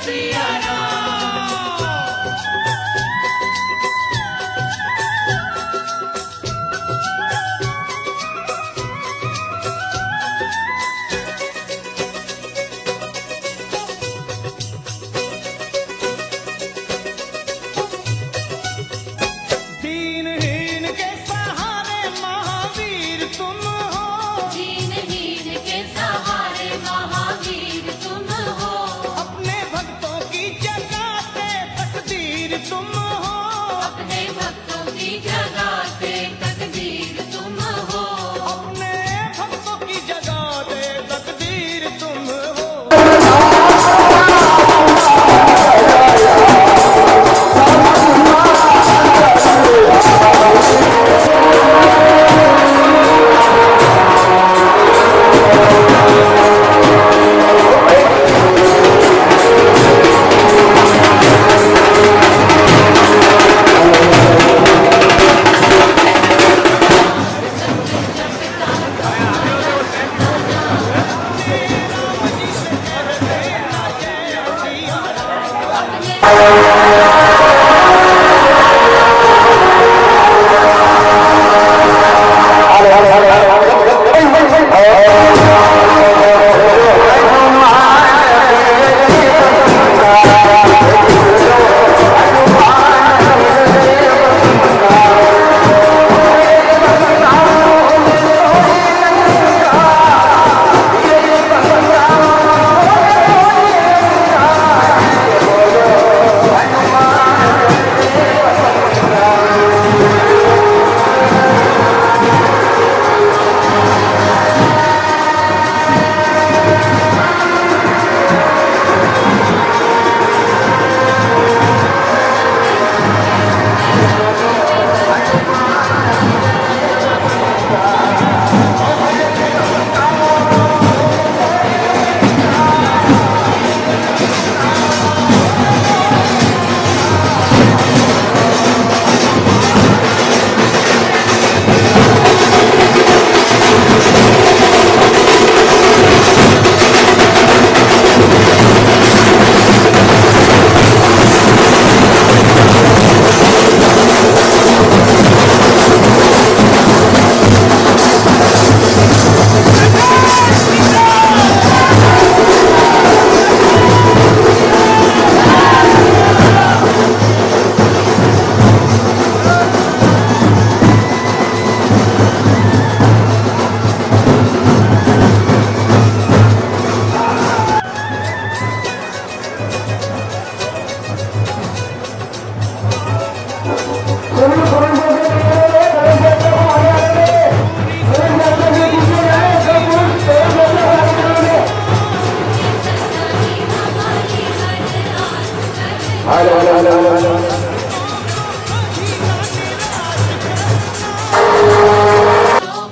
सिया दीनहीन के सहारे महावीर तुम हो, दीनहीन के सहारे महावीर तुम हो, अपने भक्तों की जगाते तकदीर तुम हो, अपने भक्तों की जगाते तकदीर तुम हो, अपने भक्तों की जगाते तकदीर तुम हो।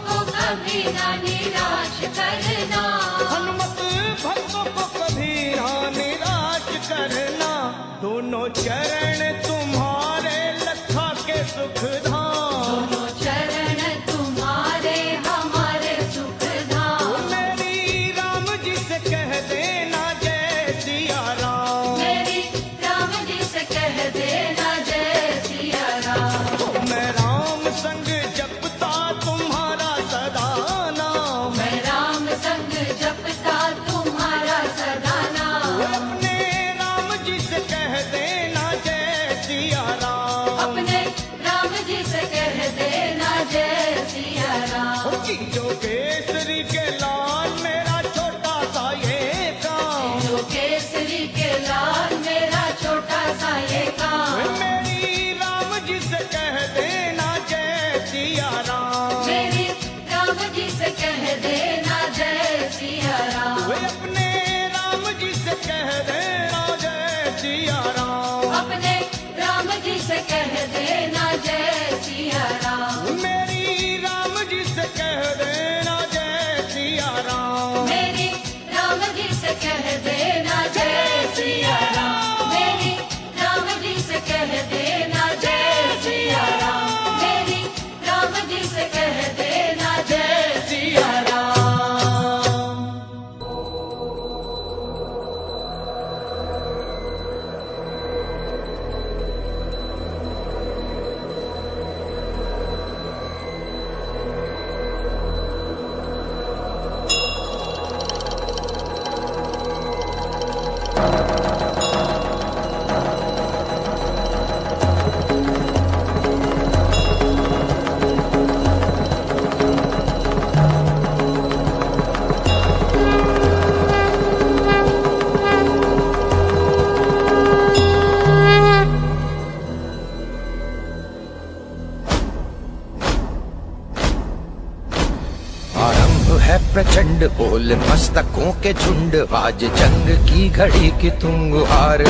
को कभी न निराश करना, हनुमत भक्तों को कभी ना निराश करना, दोनों चरण तुम्हारे लखा के सुख धाम, दोनों चरण तुम्हारे हमारे सुख धाम, मेरी राम जी से कह देना जय सिया राम, मेरी राम जी से कह देना जय सिया राम, मैं राम संग जपता तुम्हारा सदा नाम, मैं राम संग जपता तुम्हारा सदा नाम, अपने राम जी से कह देना जय सिया राम, अपने राम जी से कह देना जय सिया राम, जी जो केसरी के लाल मेरा छोटा सा ये काम, जो केसरी के लाल मेरा छोटा सा ये काम, मेरी राम जी से कह देना जय सिया राम, मेरी राम जी से कह देना जय सिया राम, वे अपने राम जी से कह देना जय सिया राम, अपने राम जी से कह देना जय सिया राम, मेरी राम जी से कह देना जय सिया राम, मेरी राम जी से कह देना जय सिया राम, मेरी राम जी से कह देना जय सिया राम, मेरी राम जी से कह देना जय सिया राम। प्रचंड बोल मस्तकों के झुंड, आज जंग की घड़ी की तुम गुहार।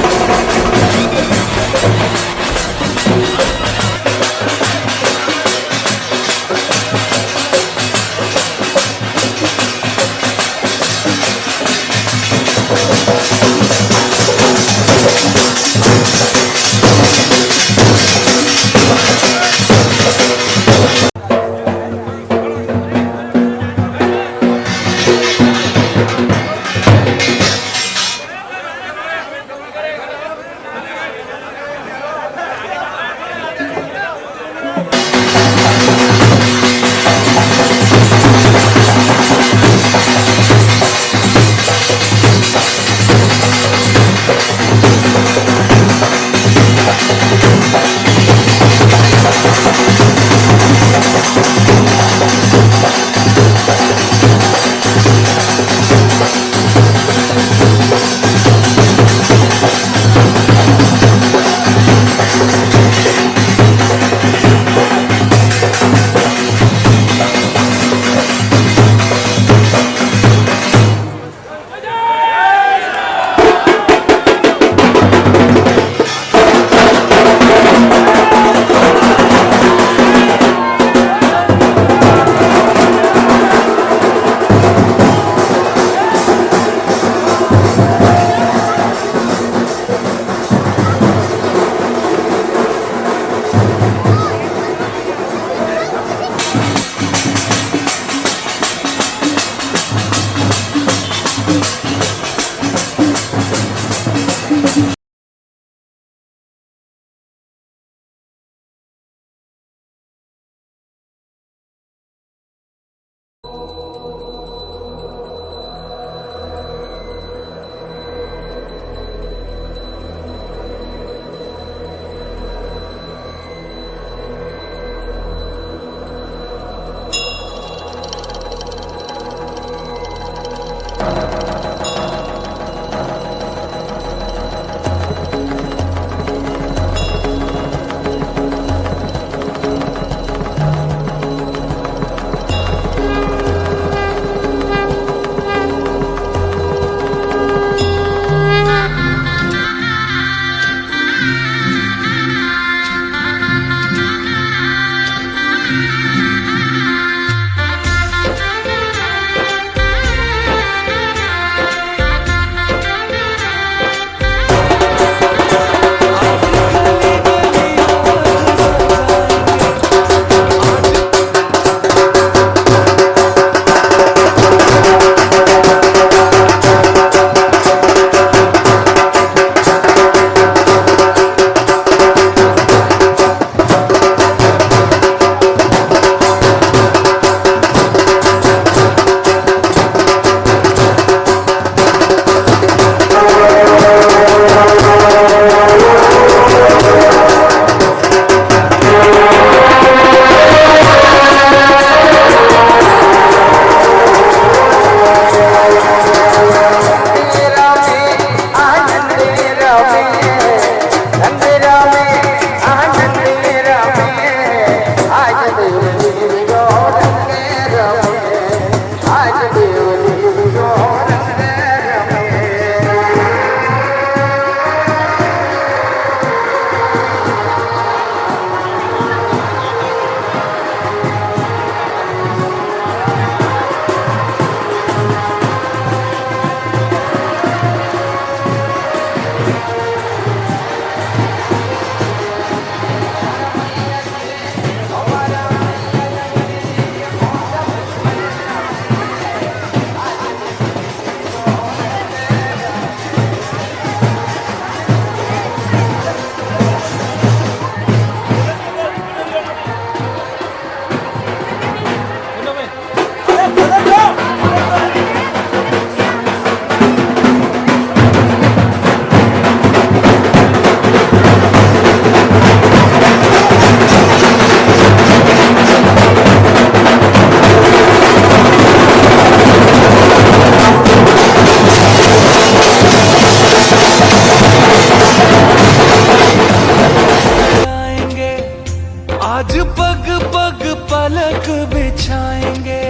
आज पग पग पलक बिछाएंगे,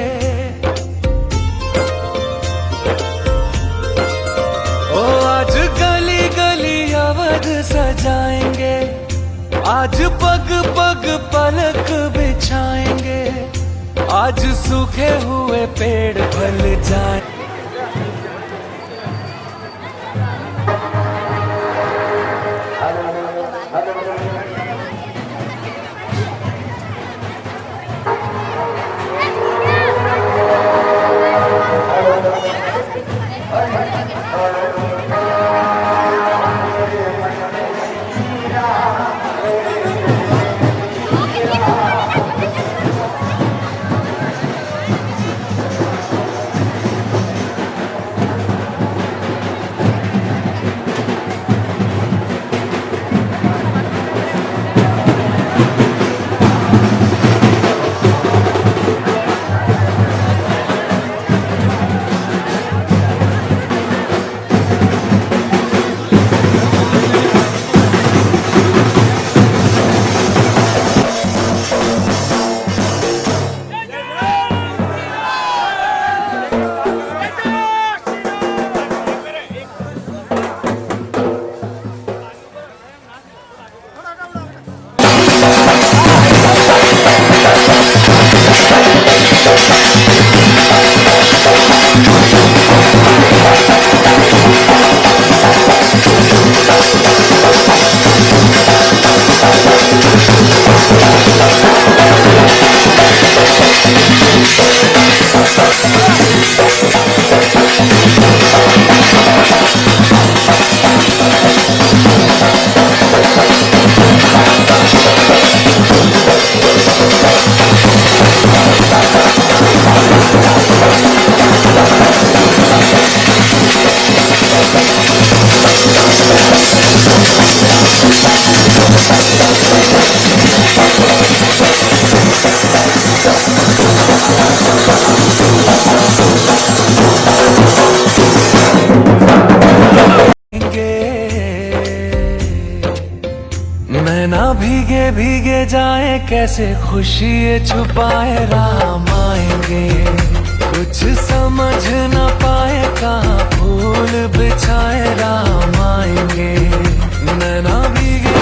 आज पग पग पलक बिछाएंगे, आज सूखे हुए पेड़ फल जाए। मैं ना भीगे भीगे जाए, कैसे खुशी ये छुपाए, राम आएंगे। कुछ समझ न पाए, कहाँ फूल बिछाए, राम आएंगे। मैं ना भीगे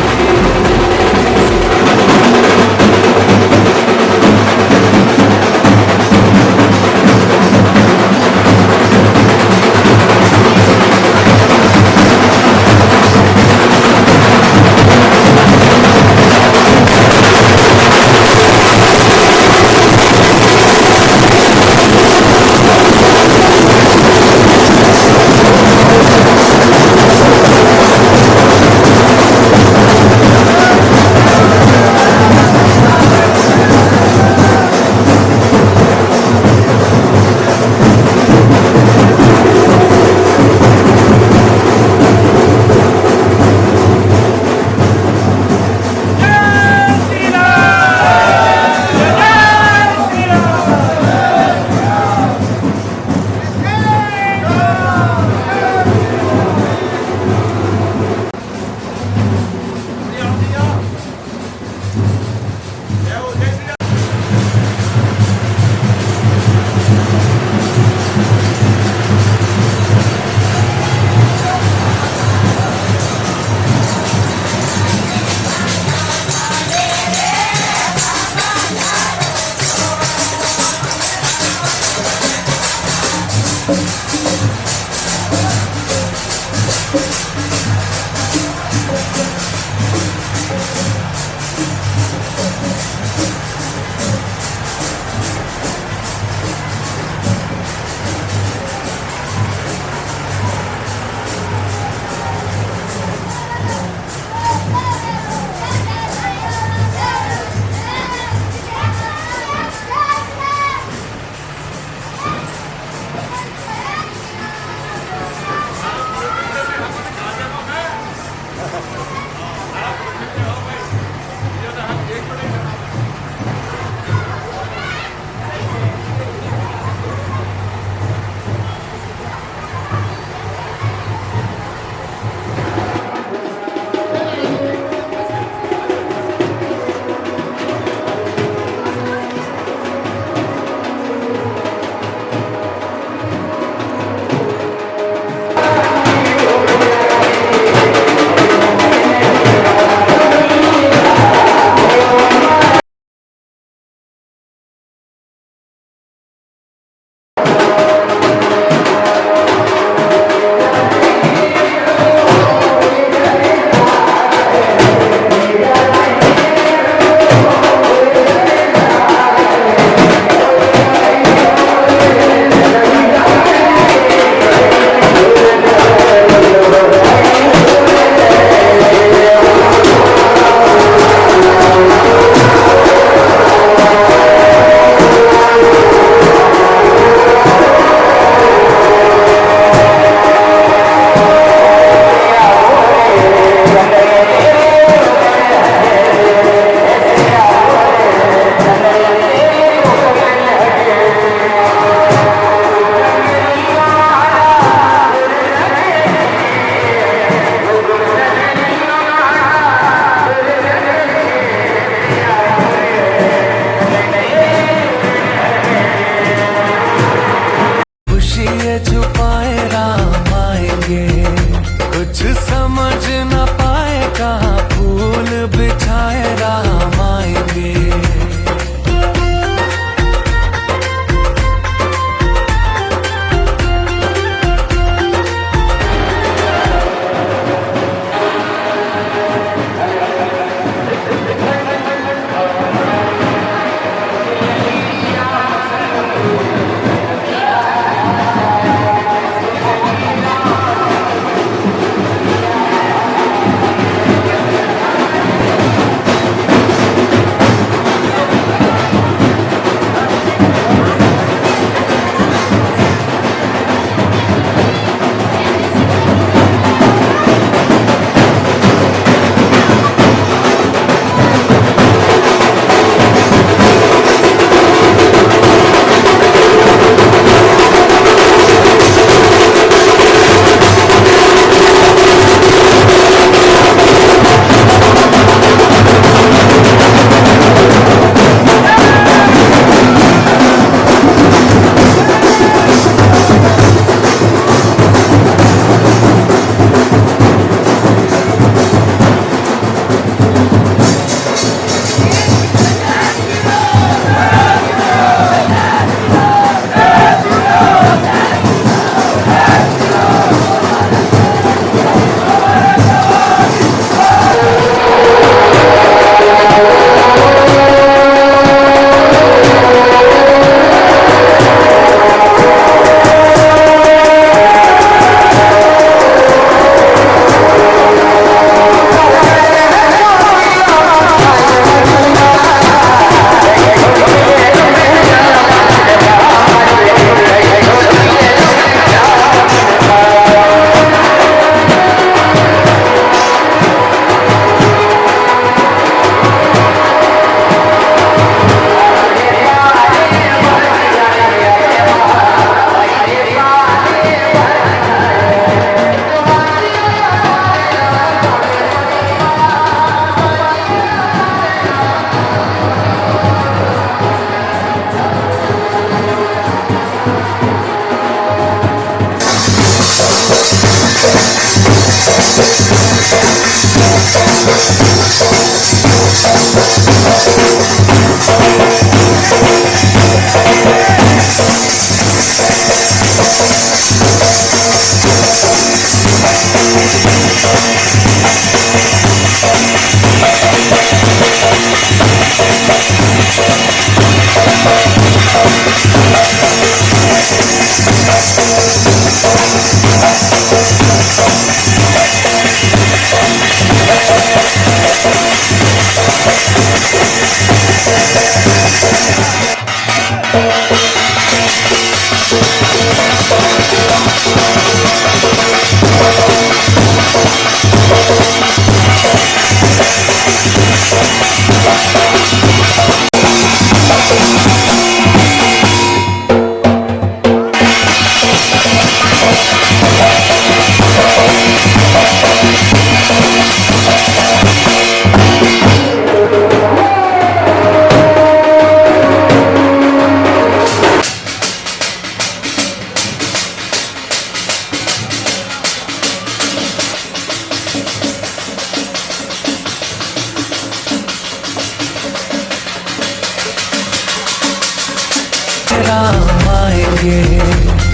राम आएंगे।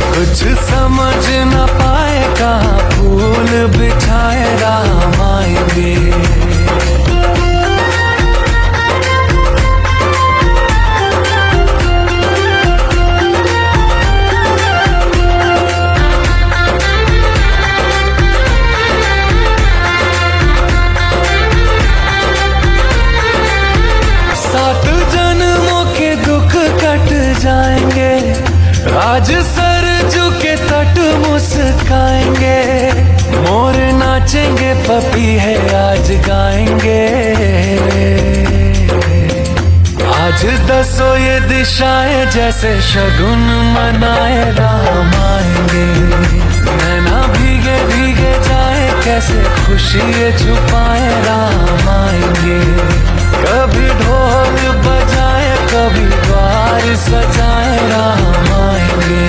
कुछ समझ न पाए कहाँ फूल बिछाए राम आएंगे। जाएंगे आज सर झुके तट मुस्काएंगे। मोर नाचेंगे पपी है आज गाएंगे। आज दसो ये दिशाएं जैसे शगुन मनाए राम आएंगे। नैना भीगे भीगे जाए कैसे खुशी छुपाए राम आएंगे। कभी ढोल बजाए कभी द्वार सजाए राम आएंगे।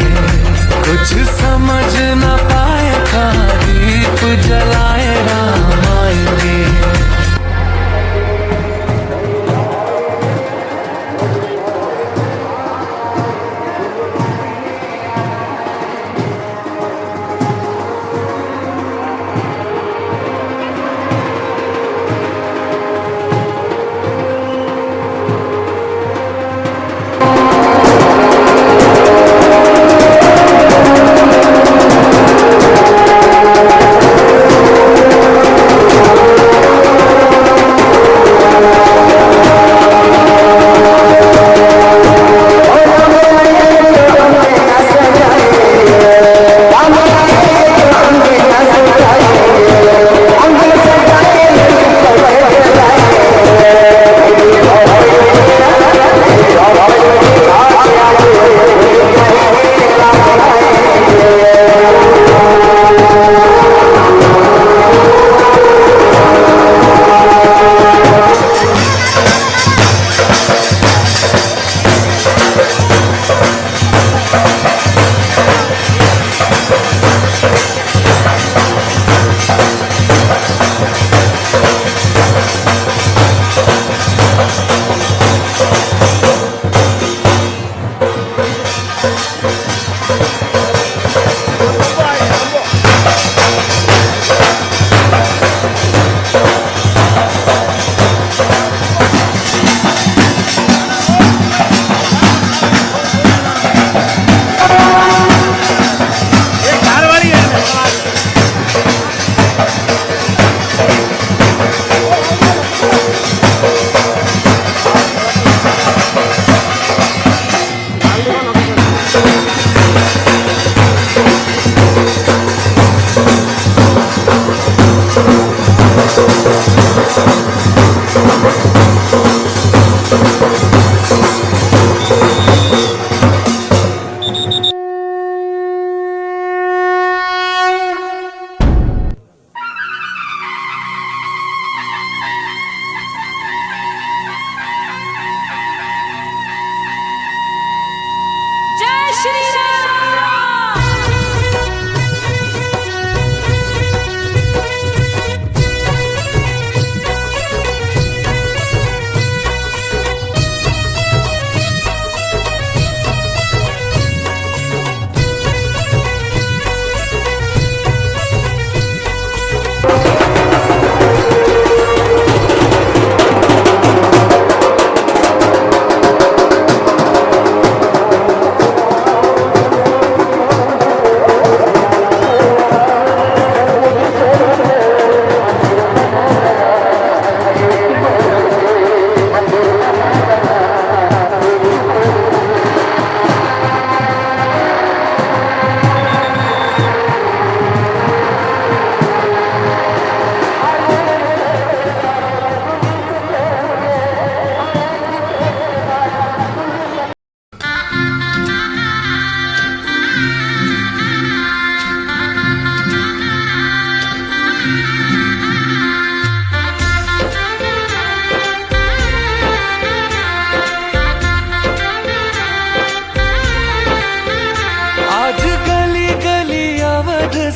कुछ समझ न पाए कहाँ दीप जलाए राम आएंगे।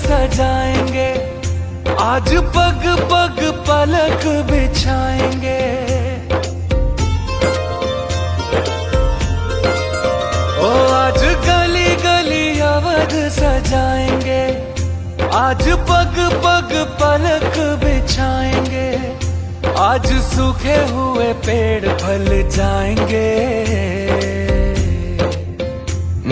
सजाएंगे, आज पग पग पलक बिछाएंगे। ओ आज पग पग पलक बिछाएंगे, आज सूखे हुए पेड़ फल जाएंगे।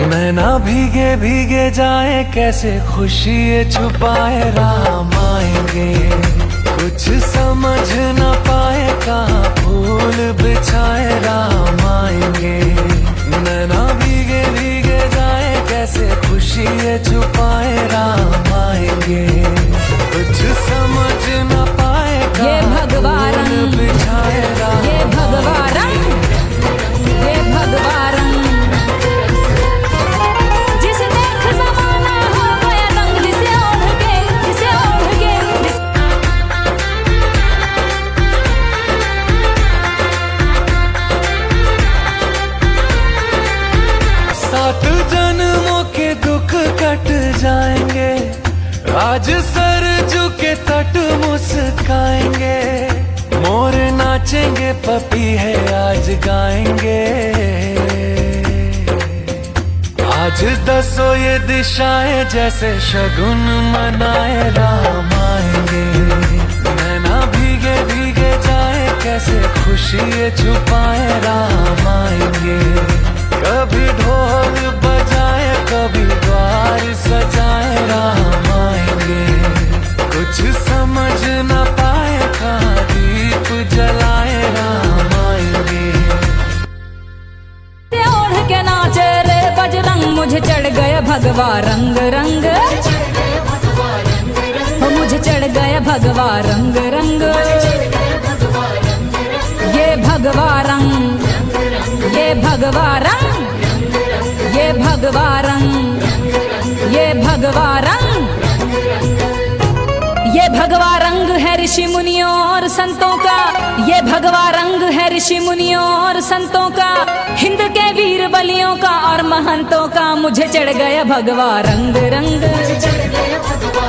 नैना भीगे भीगे जाए कैसे खुशी ये छुपाए राम आएंगे। कुछ समझ न पाए कहाँ फूल बिछाए राम आएंगे। नैना भीगे भीगे जाए कैसे खुशी ये छुपाए राम आएंगे। कुछ समझ न पाए ये भगवान बिछाए राम, ये भगवान, ये भगवान जिसे देख जमाना हो गया दंग, जिसे ओढ़ के, जिसे ओढ़ के सात जन्मों के दुख कट जाएंगे, आज सर झुके तट मुस्काएंगे। मोर नाचेंगे पपीहे आज गाएंगे। आज दसो ये दिशाएं जैसे शगुन मनाए राम आएंगे। नैना भीगे भीगे जाए कैसे खुशी ये छुपाए राम आएंगे। कभी ढोल बजाए कभी द्वार सजाए राम आएंगे। कुछ समझ न पाए कहाँ दीप जलाए राम आएंगे। ते ओढ़ के नाचे रे बजरंग, मुझे चढ़ गया भगवा रंग रंग, हो मुझे चढ़ गया भगवा रंग रंग। ये भगवा रंग, ये भगवा रंग, ये भगवा रंग, ये भगवा रंग, ये भगवा रंग है ऋषि मुनियों और संतों का। ये भगवा रंग है ऋषि मुनियों और संतों का, हिंद के वीर बलियों का और महंतों का। मुझे चढ़ गया भगवा रंग रंग, मुझे चढ़ गया भगवा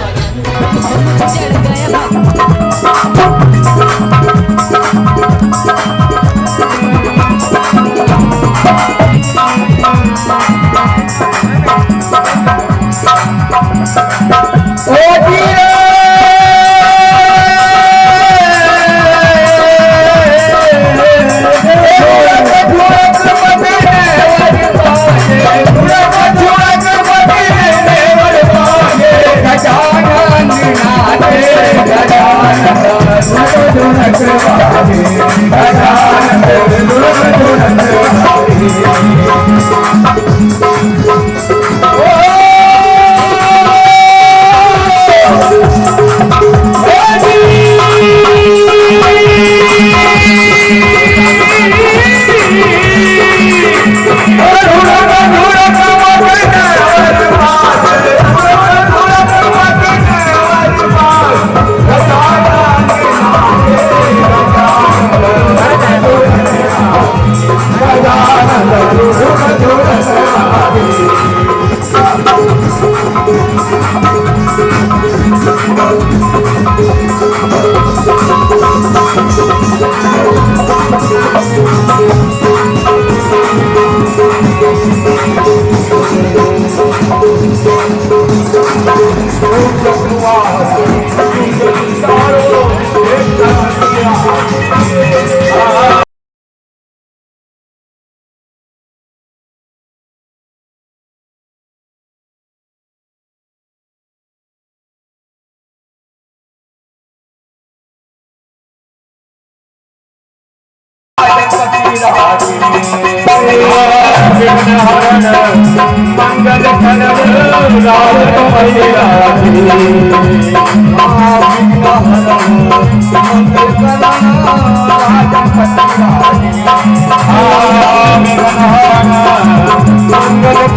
मंगल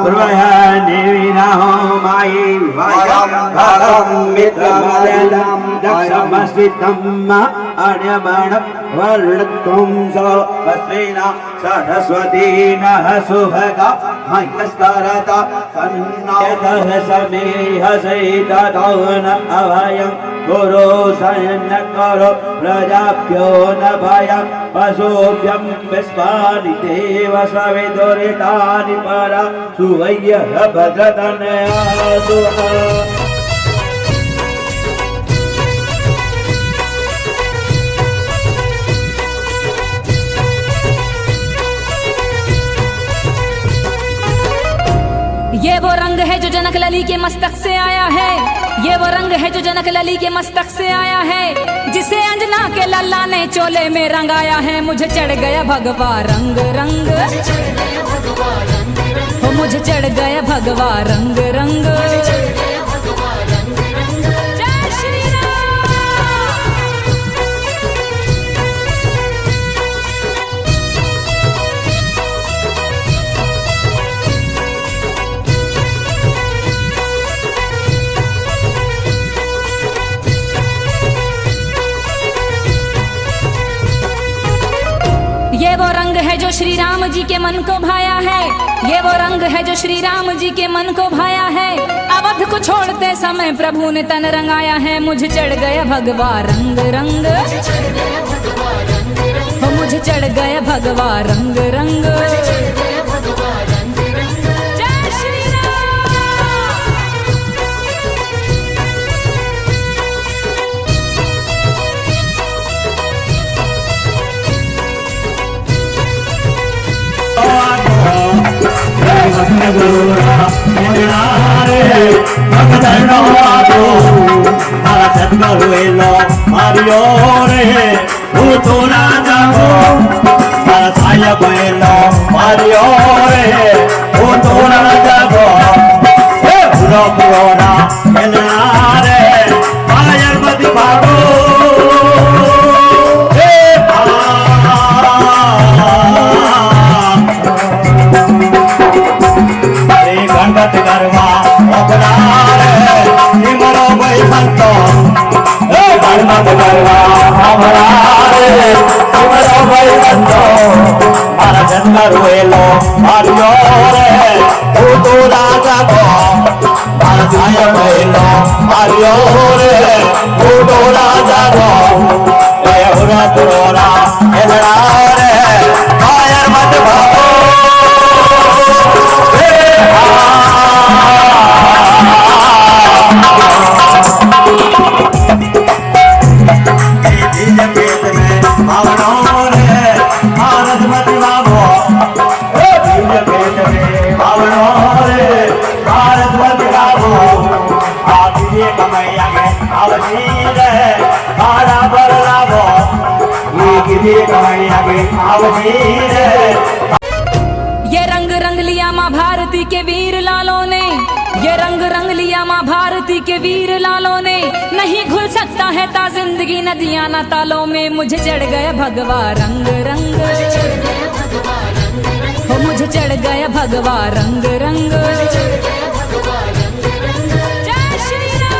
प्रभयानिविनाहो मायि वयं भगं मित्रमदनं दक्षमस्वितं अर्यमण वर्णत्वं स्वस्तिना सरस्वती नः सुभगा मह्यस्करता कन्नायतः समेह सैततौन अभयं गुरु शयन करो प्रजाभ्यो न भयं पशुभ्यं विश्वानि देव सविदुरितानि परा सुवय्यः भद्रतनया सुहा। ये वो रंग है जो जनक लली के मस्तक से आया है, ये वो रंग है जो जनक लली के मस्तक से आया है, जिसे अंजना के लल्ला ने चोले में रंगाया है। मुझे चढ़ गया भगवा रंग रंग, हो मुझे चढ़ गया भगवा रंग रंग। जय श्री राम। ये वो रंग है जो श्री राम जी के मन को भाया है, ये वो रंग है जो श्री राम जी के मन को भाया है। अवध को छोड़ते समय प्रभु ने तन रंगाया है। मुझे चढ़ गया भगवा रंग रंग, हो मुझे चढ़ गया भगवा रंग रंग। जय श्री राम। ये रंग रंग लिया माँ भारती के वीर लालों ने, ये रंग रंग लिया माँ भारती के वीर लालों ने। नहीं घुल सकता है ता जिंदगी नदियाँ ना तालों में। मुझे चढ़ गया भगवा रंग रंग, हो मुझे चढ़ गया भगवा रंग रंग। जय श्री राम।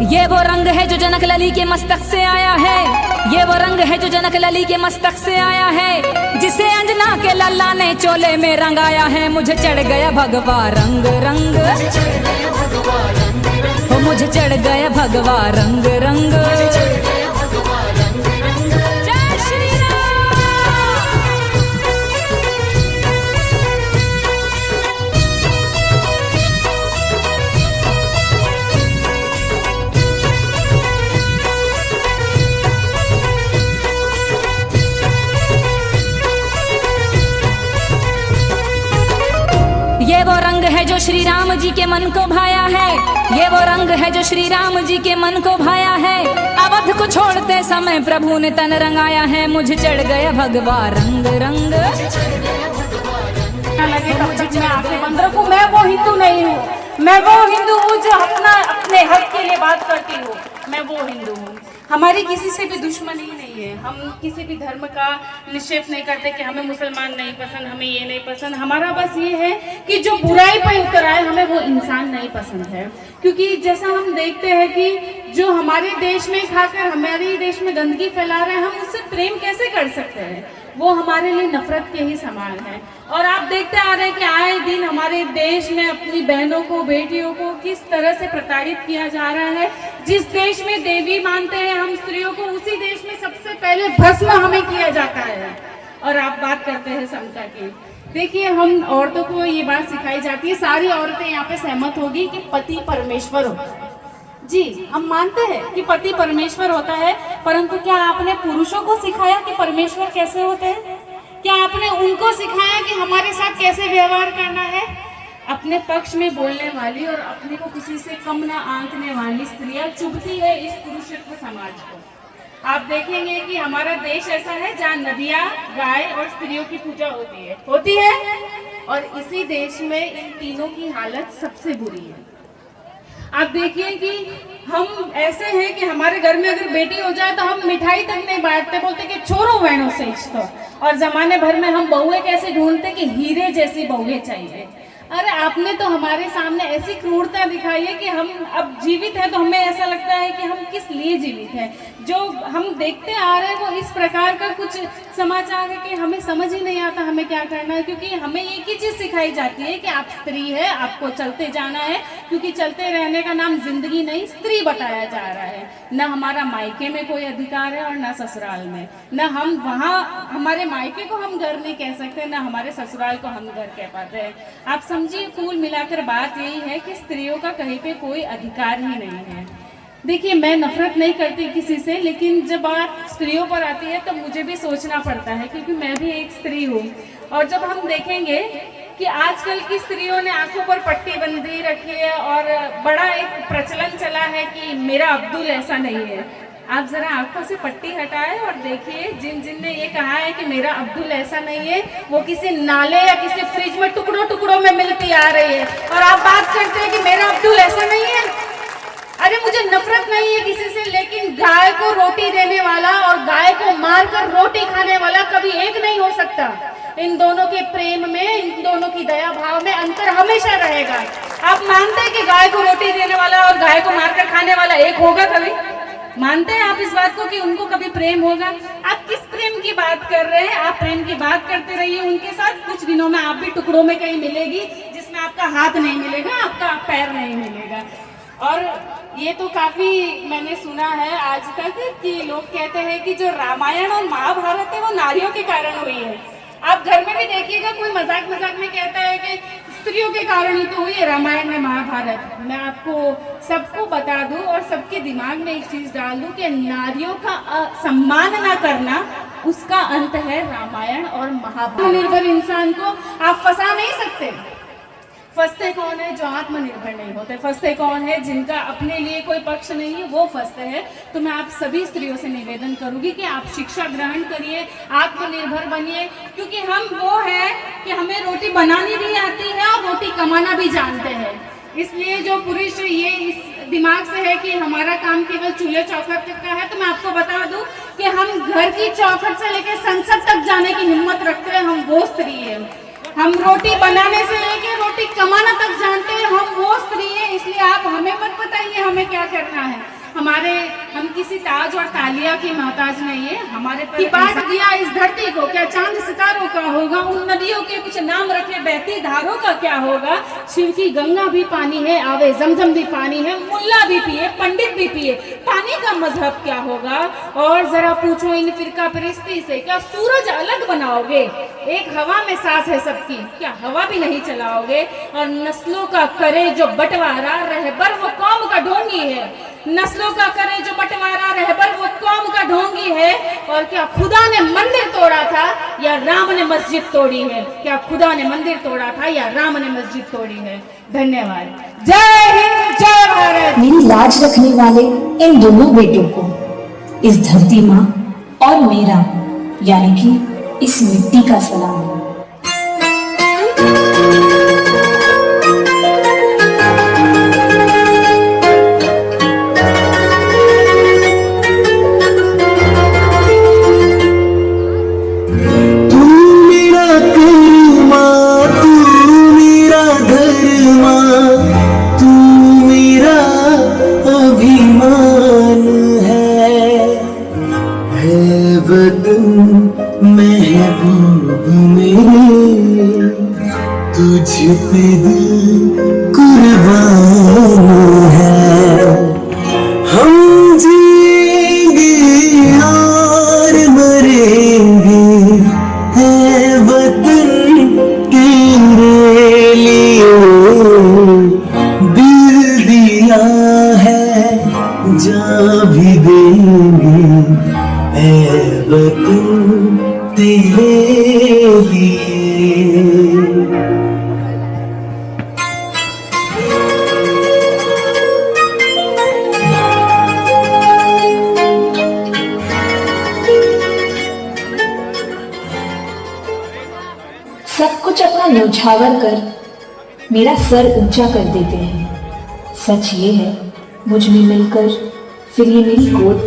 ये वो रंग है जो जनक लली के मस्तक से आया है, ये वो रंग है जो जनक लली के मस्तक से आया है, जिसे अंजना के लल्ला ने चोले में रंगाया है। मुझे चढ़ गया भगवा रंग रंग, हो मुझे चढ़ गया भगवा रंग रंग। जय श्री राम। ये वो रंग है जो जो श्री राम जी के मन को भाया है, ये वो रंग है जो श्री राम जी के मन को भाया है। अवध को छोड़ते समय प्रभु ने तन रंगाया है, मुझे चढ़ गया भगवा रंग रंग। लगे तब तक मैं आंखें बंद रखूं। मैं वो हिंदू नहीं हूँ, मैं वो हिंदू हूँ जो अपने हक के लिए बात करती हूँ। मैं वो हिंदू हूँ। हमारी किसी से भी दुश्मनी नहीं है, हम किसी भी धर्म का निषेध नहीं करते कि हमें मुसलमान नहीं पसंद, हमें ये नहीं पसंद। हमारा बस ये है कि जो बुराई पर उतर आए, हमें वो इंसान नहीं पसंद है। क्योंकि जैसा हम देखते हैं कि जो हमारे देश में खाकर हमारे देश में गंदगी फैला रहे हैं, हम उससे प्रेम कैसे कर सकते हैं? वो हमारे लिए नफरत के ही समान है। और आप देखते आ रहे हैं कि आए दिन हमारे देश में अपनी बहनों को, बेटियों को किस तरह से प्रताड़ित किया जा रहा है। जिस देश में देवी मानते हैं हम स्त्रियों को, उसी देश में सबसे पहले भस्म हमें किया जाता है। और आप बात करते हैं समता की। देखिए, हम औरतों को ये बात सिखाई जाती है, सारी औरतें यहाँ पे सहमत होगी कि पति परमेश्वर होता है। जी, हम मानते हैं कि पति परमेश्वर होता है, परंतु क्या आपने पुरुषों को सिखाया कि परमेश्वर कैसे होते हैं? क्या आपने उनको सिखाया कि हमारे साथ कैसे व्यवहार करना है? अपने पक्ष में बोलने वाली और अपने को किसी से कम ना आंकने वाली स्त्रियां चुभती है इस पुरुषत्व समाज को। आप देखेंगे कि हमारा देश ऐसा है जहाँ नदियाँ, गाय और स्त्रियों की पूजा होती है और इसी देश में इन तीनों की हालत सबसे बुरी है। आप देखिए कि हम ऐसे हैं कि हमारे घर में अगर बेटी हो जाए तो हम मिठाई तक नहीं बांटते, बोलते कि छोड़ो बहनों से इसको। और जमाने भर में हम बहुएं कैसे ढूंढते कि हीरे जैसी बहुएं चाहिए। अरे आपने तो हमारे सामने ऐसी क्रूरता दिखाई है कि हम अब जीवित है तो हमें ऐसा लगता है कि हम किस लिए जीवित हैं। जो हम देखते आ रहे हैं वो इस प्रकार का कुछ समाचार है कि हमें समझ ही नहीं आता हमें क्या करना है। क्योंकि हमें एक ही चीज़ सिखाई जाती है कि आप स्त्री है, आपको चलते जाना है, क्योंकि चलते रहने का नाम जिंदगी नहीं स्त्री बताया जा रहा है। न हमारा मायके में कोई अधिकार है और न ससुराल में। न हम वहाँ हमारे मायके को हम घर नहीं कह सकते, न हमारे ससुराल को हम घर कह पाते हैं। आप समझिए, कुल मिलाकर बात यही है कि स्त्रियों का कहीं पे कोई अधिकार ही नहीं है। देखिए, मैं नफरत नहीं करती किसी से, लेकिन जब बात स्त्रियों पर आती है तो मुझे भी सोचना पड़ता है, क्योंकि मैं भी एक स्त्री हूँ। और जब हम देखेंगे कि आजकल की स्त्रियों ने आंखों पर पट्टी बंधी रखी है और बड़ा एक प्रचलन चला है कि मेरा अब्दुल ऐसा नहीं है। आप जरा आंखों से पट्टी हटाएं और देखिए, जिन जिन ने ये कहा है कि मेरा अब्दुल ऐसा नहीं है, वो किसी नाले या किसी फ्रिज में टुकड़ों टुकड़ों में मिलती आ रही है। और आप बात करते हैं कि मेरा अब्दुल ऐसा नहीं है। अरे मुझे नफरत नहीं है किसी से, लेकिन गाय को रोटी देने वाला और गाय को मारकर रोटी खाने वाला कभी एक नहीं हो सकता। इन दोनों के प्रेम में, इन दोनों की दया भाव में अंतर हमेशा रहेगा। आप मानते हैं कि गाय को रोटी देने वाला और गाय को मारकर खाने वाला एक होगा? कभी मानते हैं आप इस बात को कि उनको कभी प्रेम होगा? आप किस प्रेम की बात कर रहे हैं? आप प्रेम की बात करते रहिए उनके साथ। कुछ दिनों में आप भी टुकड़ों में कहीं मिलेगी, जिसमें आपका हाथ नहीं मिलेगा, आपका पैर नहीं मिलेगा। और ये तो काफी मैंने सुना है आज तक कि लोग कहते हैं कि जो रामायण और महाभारत है वो नारियों के कारण हुई है। आप घर में भी देखिएगा, कोई मजाक मजाक में कहता है कि स्त्रियों के कारण ही तो हुई है रामायण में महाभारत। मैं आपको सबको बता दूं और सबके दिमाग में एक चीज डाल दूं कि नारियों का सम्मान ना करना, उसका अंत है रामायण और महाभारत। निर्भर इंसान को आप फंसा नहीं सकते। फंसते कौन है? जो आत्मनिर्भर नहीं होते। फंसते कौन है? जिनका अपने लिए कोई पक्ष नहीं है, वो फंसते हैं। तो मैं आप सभी स्त्रियों से निवेदन करूंगी कि आप शिक्षा ग्रहण करिए, आत्मनिर्भर बनिए, क्योंकि हम वो है कि हमें रोटी बनानी भी आती है और रोटी कमाना भी जानते हैं। इसलिए जो पुरुष ये इस दिमाग से है कि हमारा काम केवल चूल्हे चौखट तक का है, तो मैं आपको बता दूं कि हम घर की चौखट से लेकर संसद तक जाने की हिम्मत रखते हैं। हम वो स्त्री है। हम रोटी बनाने से लेके रोटी कमाना तक जानते हैं, हम वो स्त्री है। इसलिए आप हमें मत बताइए हमें क्या करना है। हम किसी ताज और तालिया की मोहताज नहीं है। हमारे बांट दिया इस धरती को, क्या चांद सितारों का होगा? उन नदियों के कुछ नाम रखे, बहती धारों का क्या होगा? शिव की गंगा भी पानी है, आवे जमजम भी पानी है, मुल्ला भी पिए, पंडित भी पिए, उठाने का मजहब क्या होगा? और जरा पूछो इन फिरका परिस्ती से, क्या सूरज अलग बनाओगे? एक हवा में सांस है सबकी, क्या हवा भी नहीं चलाओगे? और नस्लों का करे जो बंटवारा, रहबर वो कौम का ढोंगी है। नस्लों का करे जो बंटवारा, रहबर वो कौम का ढोंगी है। और क्या खुदा ने मंदिर तोड़ा था या राम ने मस्जिद तोड़ी है? क्या खुदा ने मंदिर तोड़ा था या राम ने मस्जिद तोड़ी है? धन्यवाद। जय हिंद, जय भारत। मेरी लाज रखने वाले इन दोनों बेटों को इस धरती माँ और मेरा यानी कि इस मिट्टी का सलाम। महबूब मेरे तुझ पे दिल कुर्बान है। हम जिएंगे और मरेंगे, है वतन तेरे लिए दिल दिया है, जा भी देंगे है वतन तेरे लिए। सब कुछ अपना न्यौछावर कर मेरा सर ऊंचा कर देते हैं। सच ये है मुझ में मिलकर फिर ये मेरी गोद।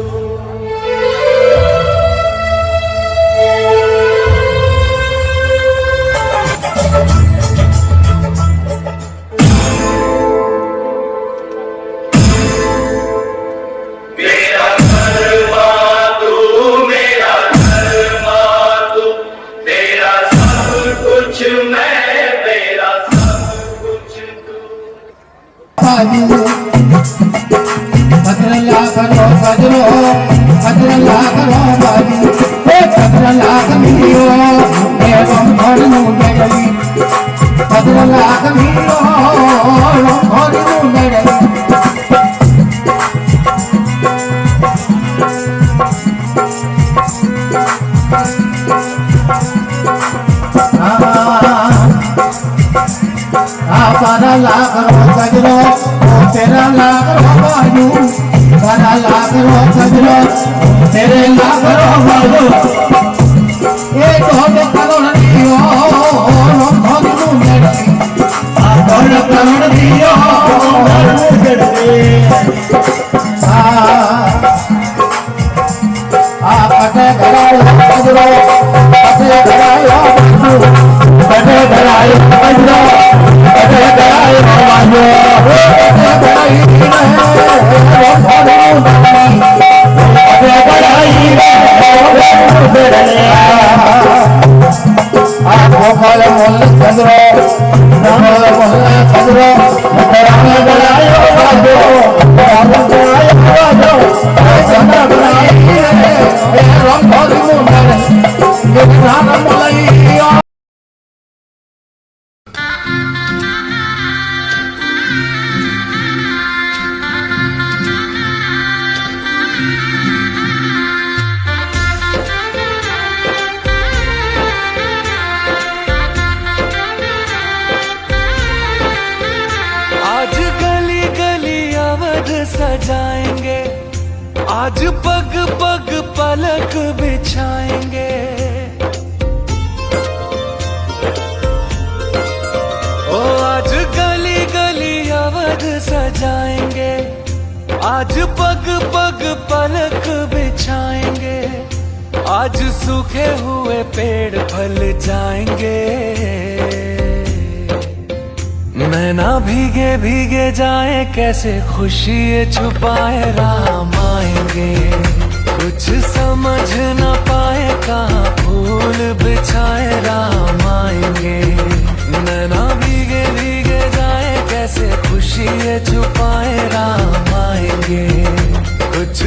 भद्रला करो भद्रो, भद्रला करो बाजी, भद्रला कमियो एवं भरनु मेरी, भद्रला कमियो भरनु मेरी। सारा लाख रो गजरो, तेरा लाख रो बाजू, सारा लाख रो गजरो, तेरे लाख रो बाजू। एक हो करोड़ दियो भगनु मेरी, करोड़ करोड़ दियो भगनु मेरी। पटे घरायो गजरो, पटे घरायो बाजू, पटे घरायो गजरो, पटे घरायो बाजू, पटे घराई गोपाल मोल गजरो, रामल मोल गजरो, राम घरायो बाजू, राम घरायो बाजू, चंद्र घराई राम भगनु मेरे राम मोलैया। आज गली गली अवध सजाएंगे, आज पग पग पलक बिछाएंगे। ओ आज गली गली अवध सजाएंगे, आज पग पग पलक बिछाएंगे। आज सूखे हुए पेड़ फल जाएंगे, नैना भीगे भीगे जाए कैसे खुशी ये छुपाए राम आएंगे। कुछ समझ न पाए कहाँ फूल बिछाए राम आएंगे। नैना भीगे भीगे जाए कैसे खुशी ये छुपाए राम आएंगे। कुछ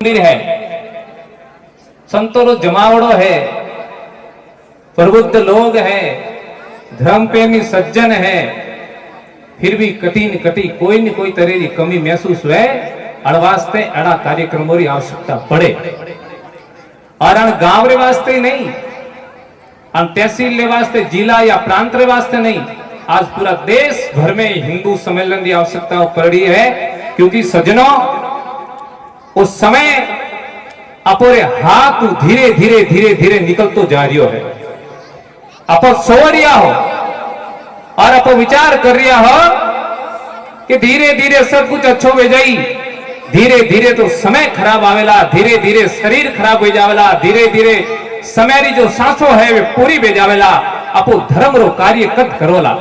मंदिर है, संतों रो जमावड़ो है, प्रबुद्ध लोग हैं, धर्म प्रेमी सज्जन है, फिर भी कठिन कटी कोई न कोई तरह की कमी महसूस हुए अड़ वास्ते अड़ा कार्यक्रमों की आवश्यकता पड़े और अण गांव रे वास्ते नहीं, अण तहसील ले वास्ते, जिला या प्रांत रे वास्ते नहीं, आज पूरा देश भर में हिंदू सम्मेलन की आवश्यकता पड़ी है। क्योंकि सज्जनों उस समय अपोरे हाथ धीरे धीरे धीरे धीरे निकलतो जा रही है, अपो सो रिया हो और अपो विचार कर रिया हो कि धीरे धीरे सब कुछ अच्छो हो जाई, धीरे धीरे तो समय खराब आवेला, धीरे धीरे शरीर खराब हो जावेला, धीरे धीरे समय री जो सांसों है वे पूरी बे जावेला, अपो धर्म रो कार्य कद करोला।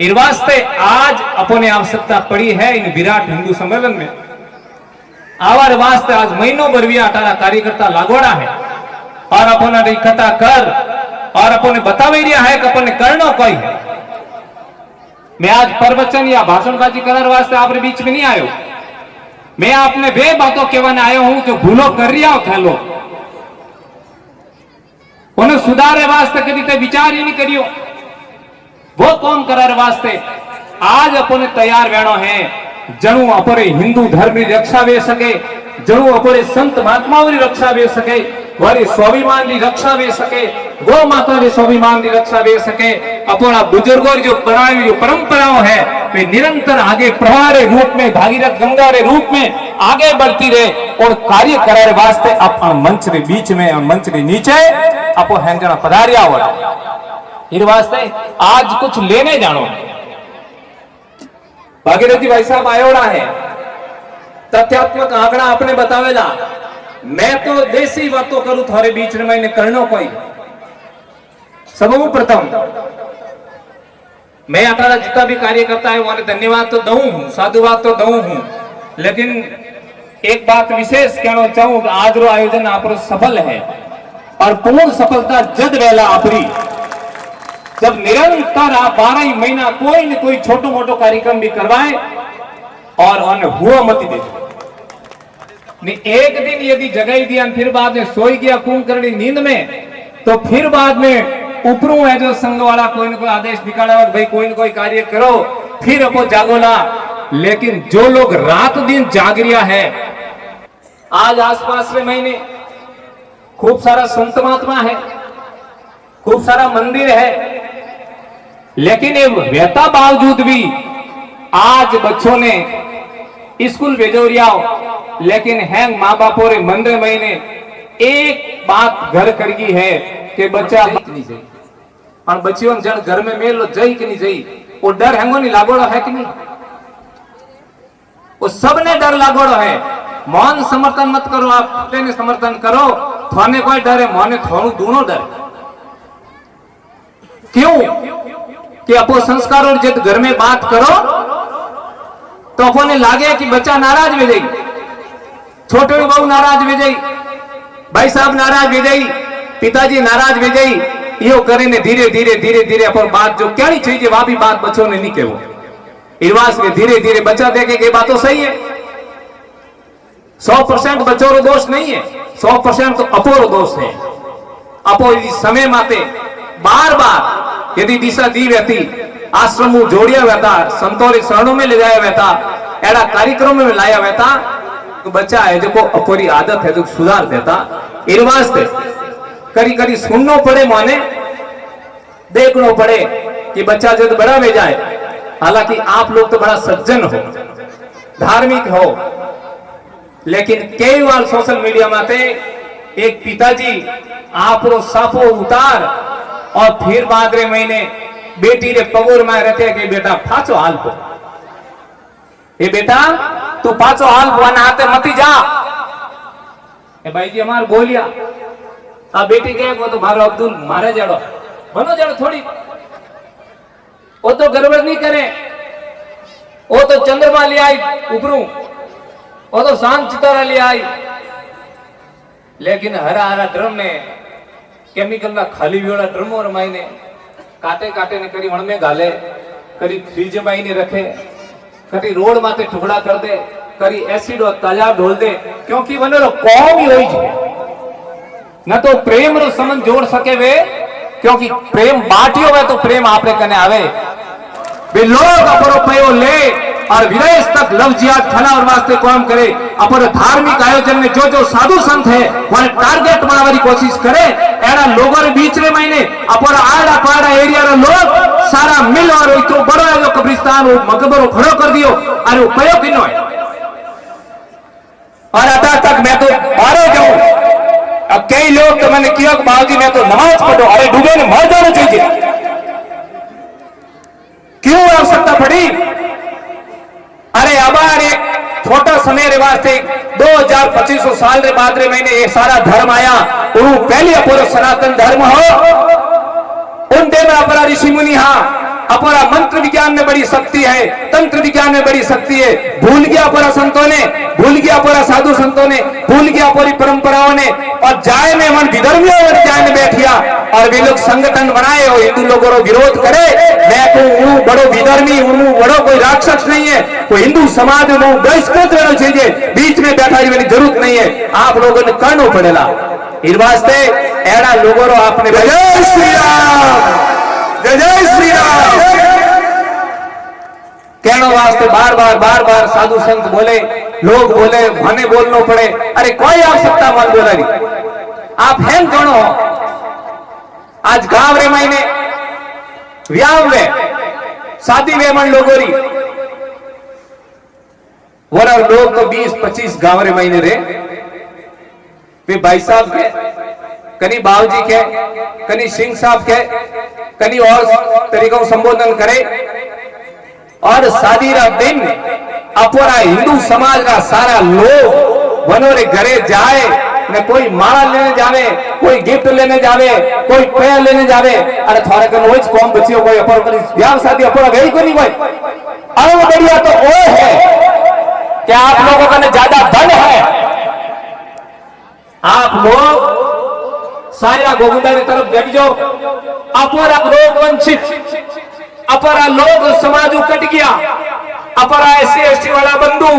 इन वास्ते आज अपने आवश्यकता पड़ी है इन विराट हिंदू सम्मेलन में आवार वास्ते आज महीनों भर भी अटारा कार्यकर्ता लागोड़ा है और अपना इकट्ठा कर और अपने बतावे रिया है कि अपने करना कोई है। मैं आज प्रवचन या भाषणबाजी करने वास्ते आपके बीच में नहीं आयो, मैं आपने वे बातों कहने आयो हूं जो भूलो कर रिया हो थे लोग उन्हें सुधारे वास्ते कभी ते विचार ही नहीं करियो, वो कौन करार वास्ते आज अपने तैयार वेणो है जणु अपने हिंदू धर्म की रक्षा वे सके, जणु अपने संत महात्माओं की रक्षा वे सके, वारी स्वाभिमान की रक्षा वे सके, गौ माता के स्वाभिमान की रक्षा वे सके, अपना बुजुर्गों की जो बनाई जो परंपराओं है वे निरंतर आगे प्रवाह के रूप में भागीरथ गंगा के रूप में आगे बढ़ती रहे और कार्य करारे वास्ते अपन मंच के बीच में और मंच के नीचे अपो हैंजना पधारिया हो इन वास्ते आज कुछ लेने जानो। भागीरथी भाई साहब आयोड़ा है, तथ्यात्मक आंकड़ा आपने बतावेला, मैं तो देसी बातों करूं थारे बीच में मैंने करनो कोई सबों प्रथम मैं अठारह जितना भी कार्य करता है वहां धन्यवाद तो दऊं हूं, साधुवाद तो दऊं हूं, लेकिन एक बात विशेष कहना चाहूं कि आज रो आयोजन आप सफल है और पूर्ण सफलता जद वेला आपरी जब निरंतर आप 12 महीना कोई न कोई छोटो मोटो कार्यक्रम भी करवाए और हुआ मत दे एक दिन यदि जगाई दिया फिर बाद में सोई गया कुंभकर्णी नींद में तो फिर बाद में ऊपरू है जो संघ वाला कोई न कोई आदेश निकाला भाई कोई न कोई कार्य करो फिर अपो जागोला, लेकिन जो लोग रात दिन जाग रिया है आज आसपास के महीने खूब सारा संत महात्मा है, खूब सारा मंदिर है, लेकिन ये व्यता बावजूद भी आज बच्चों ने स्कूल भेजो रिया हो, लेकिन हैंग माँ बापों रे मंदिर महीने एक बात घर करगी है कि बच्चा और बच्चियों जन घर में मेल लो जई कि नहीं जई, वो डर हैंगो नहीं लागोड़ो है कि नहीं, वो सबने डर लागोड़ो है। मौन समर्थन मत करो, आप ने समर्थन करो, थाने कोई डर है, मोने थोड़ू दूनो डर। क्यों कि अपो संस्कार और जिद घर में बात करो तो अपने लागे कि बच्चा नाराज हो जाई, छोटे बहू नाराज हो जाई, भाई साहब नाराज हो जाई, पिताजी नाराज हो जाई, यो करे ने धीरे धीरे धीरे धीरे अपन बात जो क्या नहीं चाहिए वहां भी बात बच्चों ने नहीं कहू, इवास में धीरे धीरे बच्चा देखे कि बात तो सही है। 100% बच्चों रो दोष नहीं है, 100% तो अपो रो दोष है। अपो समय माते बार बार यदि दिशा दी रहती, आश्रम जोड़िया रहता, संतों रे शरणों में ले जाया रहता, ऐसा कार्यक्रम में लाया रहता, तो बच्चा है जो अपनी आदत है जो सुधार देता। इन वास्ते करी करी सुनना पड़े, माने देखना पड़े कि बच्चा जब बड़ा हो जाए। हालांकि आप लोग तो बड़ा सज्जन हो, धार्मिक हो, लेकिन कई बार सोशल मीडिया माते एक पिताजी आप रो साफो उतार और फिर बाद रे महीने बेटी रे पगोर में रहते कि बेटा पाचो हाल को, ये बेटा तू पाचो हाल को नहाते मती जा। ए भाई जी हमार बोलिया आ बेटी के वो तो मारो अब्दुल मारे जड़ो बनो जड़ो थोड़ी, वो तो गड़बड़ नहीं करे, वो तो चंद्रमा ले आई उपरू, वो तो शांत सितारा ले आई, लेकिन हरा हरा ड्रम में केमिकल ना खाली भी ड्रम और मायने काटे काटे ने करी वण में गाले, करी फ्रीज में ने रखे, करी रोड माते टुकड़ा कर दे, करी एसिड और ताजा ढोल दे, क्योंकि वने रो कौम ही होई छे न तो प्रेम रो संबंध जोड़ सके वे, क्योंकि प्रेम बाटियो वे तो प्रेम आपरे कने आवे। वे लोग अपरो पयो ले और विदेश तक लव जिहाद फला और वास्ते काम करे, अपन धार्मिक आयोजन में जो जो साधु संत है वह टारगेट बनाने की कोशिश करे। ऐसा लोगों के बीच में मैंने अपन आड़ा पाड़ा एरिया रे लोग सारा मिल और इतो बड़ो है जो कब्रिस्तान वो मकबरो खड़ो कर दियो, अरे वो पयो किनो है। और अदा तक मैं तो मारे जाऊं, अब कई लोग तो मैंने किया बाबूजी मैं तो नमाज पढ़ो, अरे डूबे ने मर जाना चाहिए, क्यों आवश्यकता पड़ी? अरे अबार एक छोटा समय रे वास्ते 2500 साल रे बाद रे मैंने ये सारा धर्म आया, वो पहले अपना सनातन धर्म हो, उन दे में अपना ऋषि मुनि हाँ, अपना मंत्र विज्ञान में बड़ी शक्ति है, तंत्र विज्ञान में बड़ी शक्ति है, भूल गया अपना संतों ने, भूल गया अपना साधु संतों ने, भूल गया अपनी परंपराओं ने, और जाए में मन विधर्मियों में जाए बैठिया और वे लोग संगठन बनाए हो हिंदू लोगों को विरोध करे। मैं तो बड़ो विधर्मी हूँ, बड़ो कोई राक्षस नहीं है, कोई हिंदू समाज में बहिष्कृत रहना चाहिए, बीच में बैठा रहने की जरूरत नहीं है, आप लोगों ने करना पड़ेगा। इस वास्ते ऐसा लोगों को आपने जय श्री राम, जय श्री राम कहने वास्ते बार बार साधु संत बोले, लोग बोले, भने बोलना पड़े, अरे कोई आवश्यकता मत बोला नहीं, आप हैं कौन हो? आज गांव रे महीने व्याह वे शादी वे मन लोगों री वरा लोग तो 20-25 गांव रे महीने रे वे भाई साहब के, कनी बाबूजी के, कनी सिंह साहब के, कनी और तरीकों संबोधन करे, और शादी रा दिन अपना हिंदू समाज का सारा लोग वनोरे घरे जाए, न कोई माला लेने जावे, कोई गिफ्ट लेने जावे, कोई पैर लेने जावे, अरे थोड़े कन वही कौन बच्चियों कोई अपन करी ब्याह शादी अपना गई को नहीं भाई। और बढ़िया तो वो है कि आप लोगों का ज्यादा धन है, आप लोग सारा गोविंदा की तरफ जग जाओ, अपना लोग वंचित, अपना लोग समाज कट गया, अपना SC/ST वाला बंधु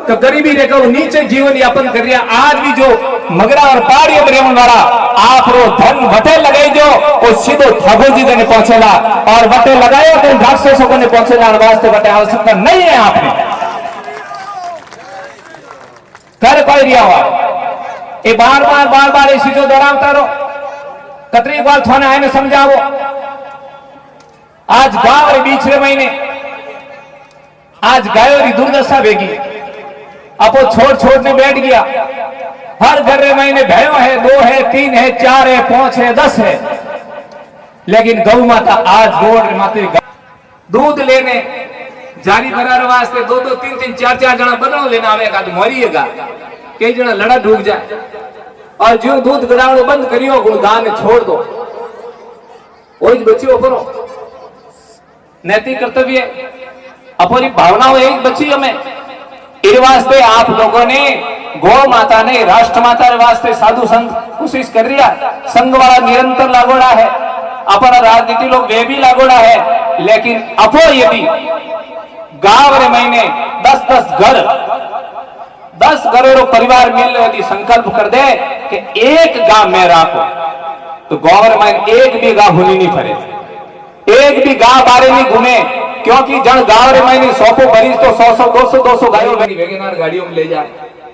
तो गरीबी रेखा नीचे जीवन यापन कर रहा। आज भी जो मगरा और पहाड़ी रेवन वाला आप रो धन वटे लगाई जो वो सीधो ठाकुर जी ने पहुंचेला, और वटे लगाए तो राक्षसों को ने पहुंचेला, वास्ते वटे आवश्यकता नहीं है। आपने कर कोई रिया हुआ ये बार बार इसी जो दोहरावता रहो, कतरी बार थोने आए ने समझावो। आज गांव रे बीच रे महीने आज गायों की दुर्दशा भेगी, अपो छोड़ ने बैठ गया, हर घर रे महीने भयो है, 2 है, 3 है, 4 है, 5 है, 10 है, लेकिन गौ माता आज रोड माते दूध लेने जारी करार वास्ते 2-2, 3-3, 4-4 जना बनाव लेने आवेगा तो मरिएगा, कई जना लड़ा डूब जाए। और जो दूध गड़ावनो बंद करियो गुणगान छोड़ दो, वही बच्चियों करो। नैतिक कर्तव्य अपनी भावनाओं एक बच्ची हमें इस वास्ते आप लोगों ने गौ माता ने राष्ट्र माता रे वास्ते साधु संत कोशिश कर रहा, संघ वाला निरंतर लागोड़ा है, अपना राजनीति लोग वे भी लागोड़ा है। लेकिन अपो यदि गांव रे महीने 10 घरों परिवार मिल यदि संकल्प कर दे कि एक गांव में राखो, तो गांव रे महीने एक भी गांव होनी नहीं पड़े, एक भी गांव बारे नहीं घूमे। क्योंकि जन गांव रे महीने 100 मरीज तो 100-200 गाड़ियों वेगनार गाड़ियों में ले जाए,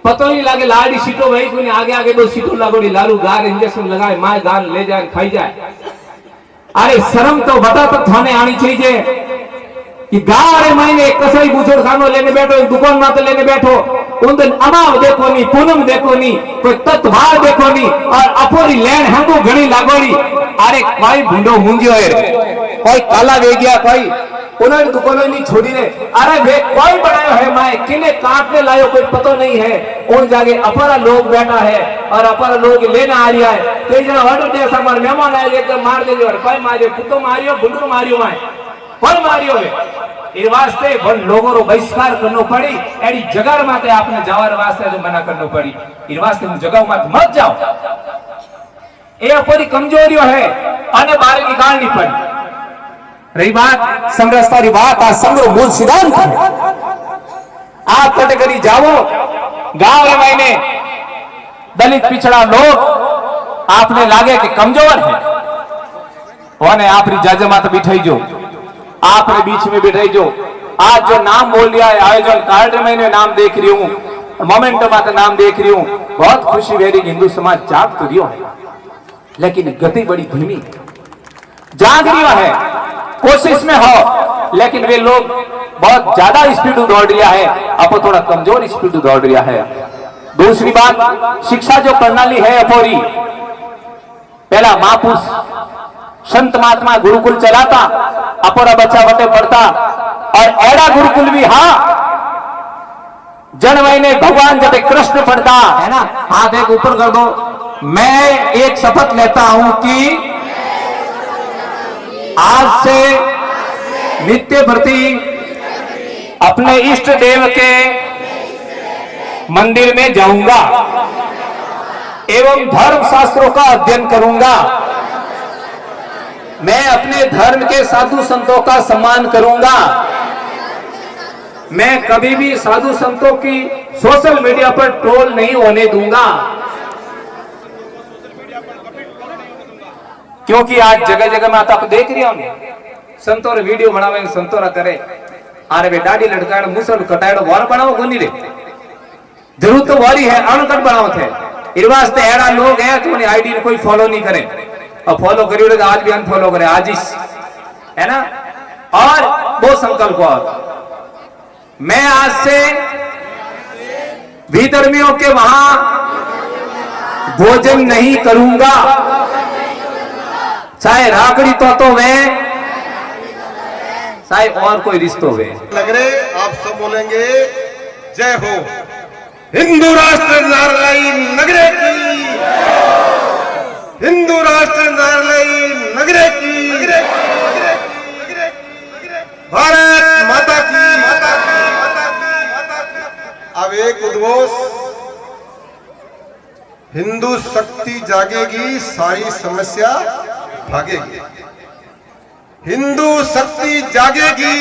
पता नहीं लगे लाड़ी सीटों वही कोई आगे आगे 2 सीटों लगोड़ी लालू गार इंजेक्शन लगाए माए गान ले जाए खाई जाए। अरे शर्म तो बता तो थाने आनी चाहिए कि गांव रे महीने कसई बुजुर्ग खानो लेने बैठो, दुकान में तो लेने बैठो, उन दिन अमाव देखो नहीं, पूनम देखो नहीं, कोई तत्वार देखो नहीं, और अपोरी लैंड हमको घड़ी लागोड़ी। अरे कोई भूंडो मुंजियो है, कोई काला वे गया, कोई उन्होंने दुकानों नहीं छोड़ी रे। अरे वे कोई बनायो है माए किने काटने लायो कोई पता नहीं है, उन जाके अपना लोग बैठा है और अपना लोग लेना आ रहा है। कई जना ऑर्डर दे सामान मेहमान आए एकदम मार दे और कोई मारियो, कुत्तो मारियो, बुंडू मारियो, माए कोई मारियो वे। इस वास्ते वन लोगों को बहिष्कार करना पड़ी, एडी जगह माते आपने जावर वास्ते जो मना करना पड़ी। इस वास्ते उन जगह मत जाओ, ये अपनी कमजोरियों है आने बारे निकालनी पड़ी। रही बात समरसता की बात, आज संग्रह मूल सिद्धांत है। आप कैटेगरी जाओ गांव में महीने दलित पिछड़ा लोग आपने लागे कि कमजोर है, उन्हें आप जाजे माता बिठाई जो आपने बीच में बिठाई जो आज जो नाम बोल दिया है आयोजन कार्ड में नाम देख रही हूँ, मोमेंटम माता नाम देख रही हूँ, बहुत खुशी वेरी हिंदू समाज जाग तो रियो है, लेकिन गति बड़ी धीमी जाग रही है, कोशिश में हो, लेकिन वे लोग बहुत ज्यादा स्पीड दौड़ रहा है, अब थोड़ा कमजोर स्पीड दौड़ रहा है। दूसरी बात, शिक्षा जो प्रणाली है अपोरी, पहला महापुरुष संत महात्मा गुरुकुल चलाता, अपोरा बच्चा बटे पढ़ता, और एड़ा गुरुकुल भी हाँ जन महीने भगवान जब कृष्ण पढ़ता है ना, हाथ एक ऊपर कर दो। मैं एक शपथ लेता हूं कि आज से नित्य प्रति अपने इष्ट देव के मंदिर में जाऊंगा एवं धर्म शास्त्रों का अध्ययन करूंगा, मैं अपने धर्म के साधु संतों का सम्मान करूंगा, मैं कभी भी साधु संतों की सोशल मीडिया पर ट्रोल नहीं होने दूंगा। क्योंकि आज जगह जगह में आप देख रही होंगे संतों रे वीडियो बनावे, संतों रा करे अरे बे दाढ़ी लटकाड़ मुसल कटाड़ो वार बनाओ कोनी रे, जरूरत तो वारी है अनकट बनाओ थे। इस वास्ते ऐसा लोग हैं तो उन्हें आईडी कोई फॉलो नहीं करे, और फॉलो करियो तो आज भी अनफॉलो करे आज ही है ना। और वो संकल्प, और मैं आज से विधर्मियों के वहां भोजन नहीं करूंगा, चाहे राकड़ी तो वे चाहे और कोई रिश्तों वे। लग रहे आप सब बोलेंगे जय हो हिंदू राष्ट्र नारायण नगरे की, हिंदू राष्ट्र नारायण नगरे की, भारत माता की, माता की, माता की, माता की। अब एक उद्घोष, हिंदू शक्ति जागेगी सारी समस्या भागेगी, हिंदू शक्ति जागेगी,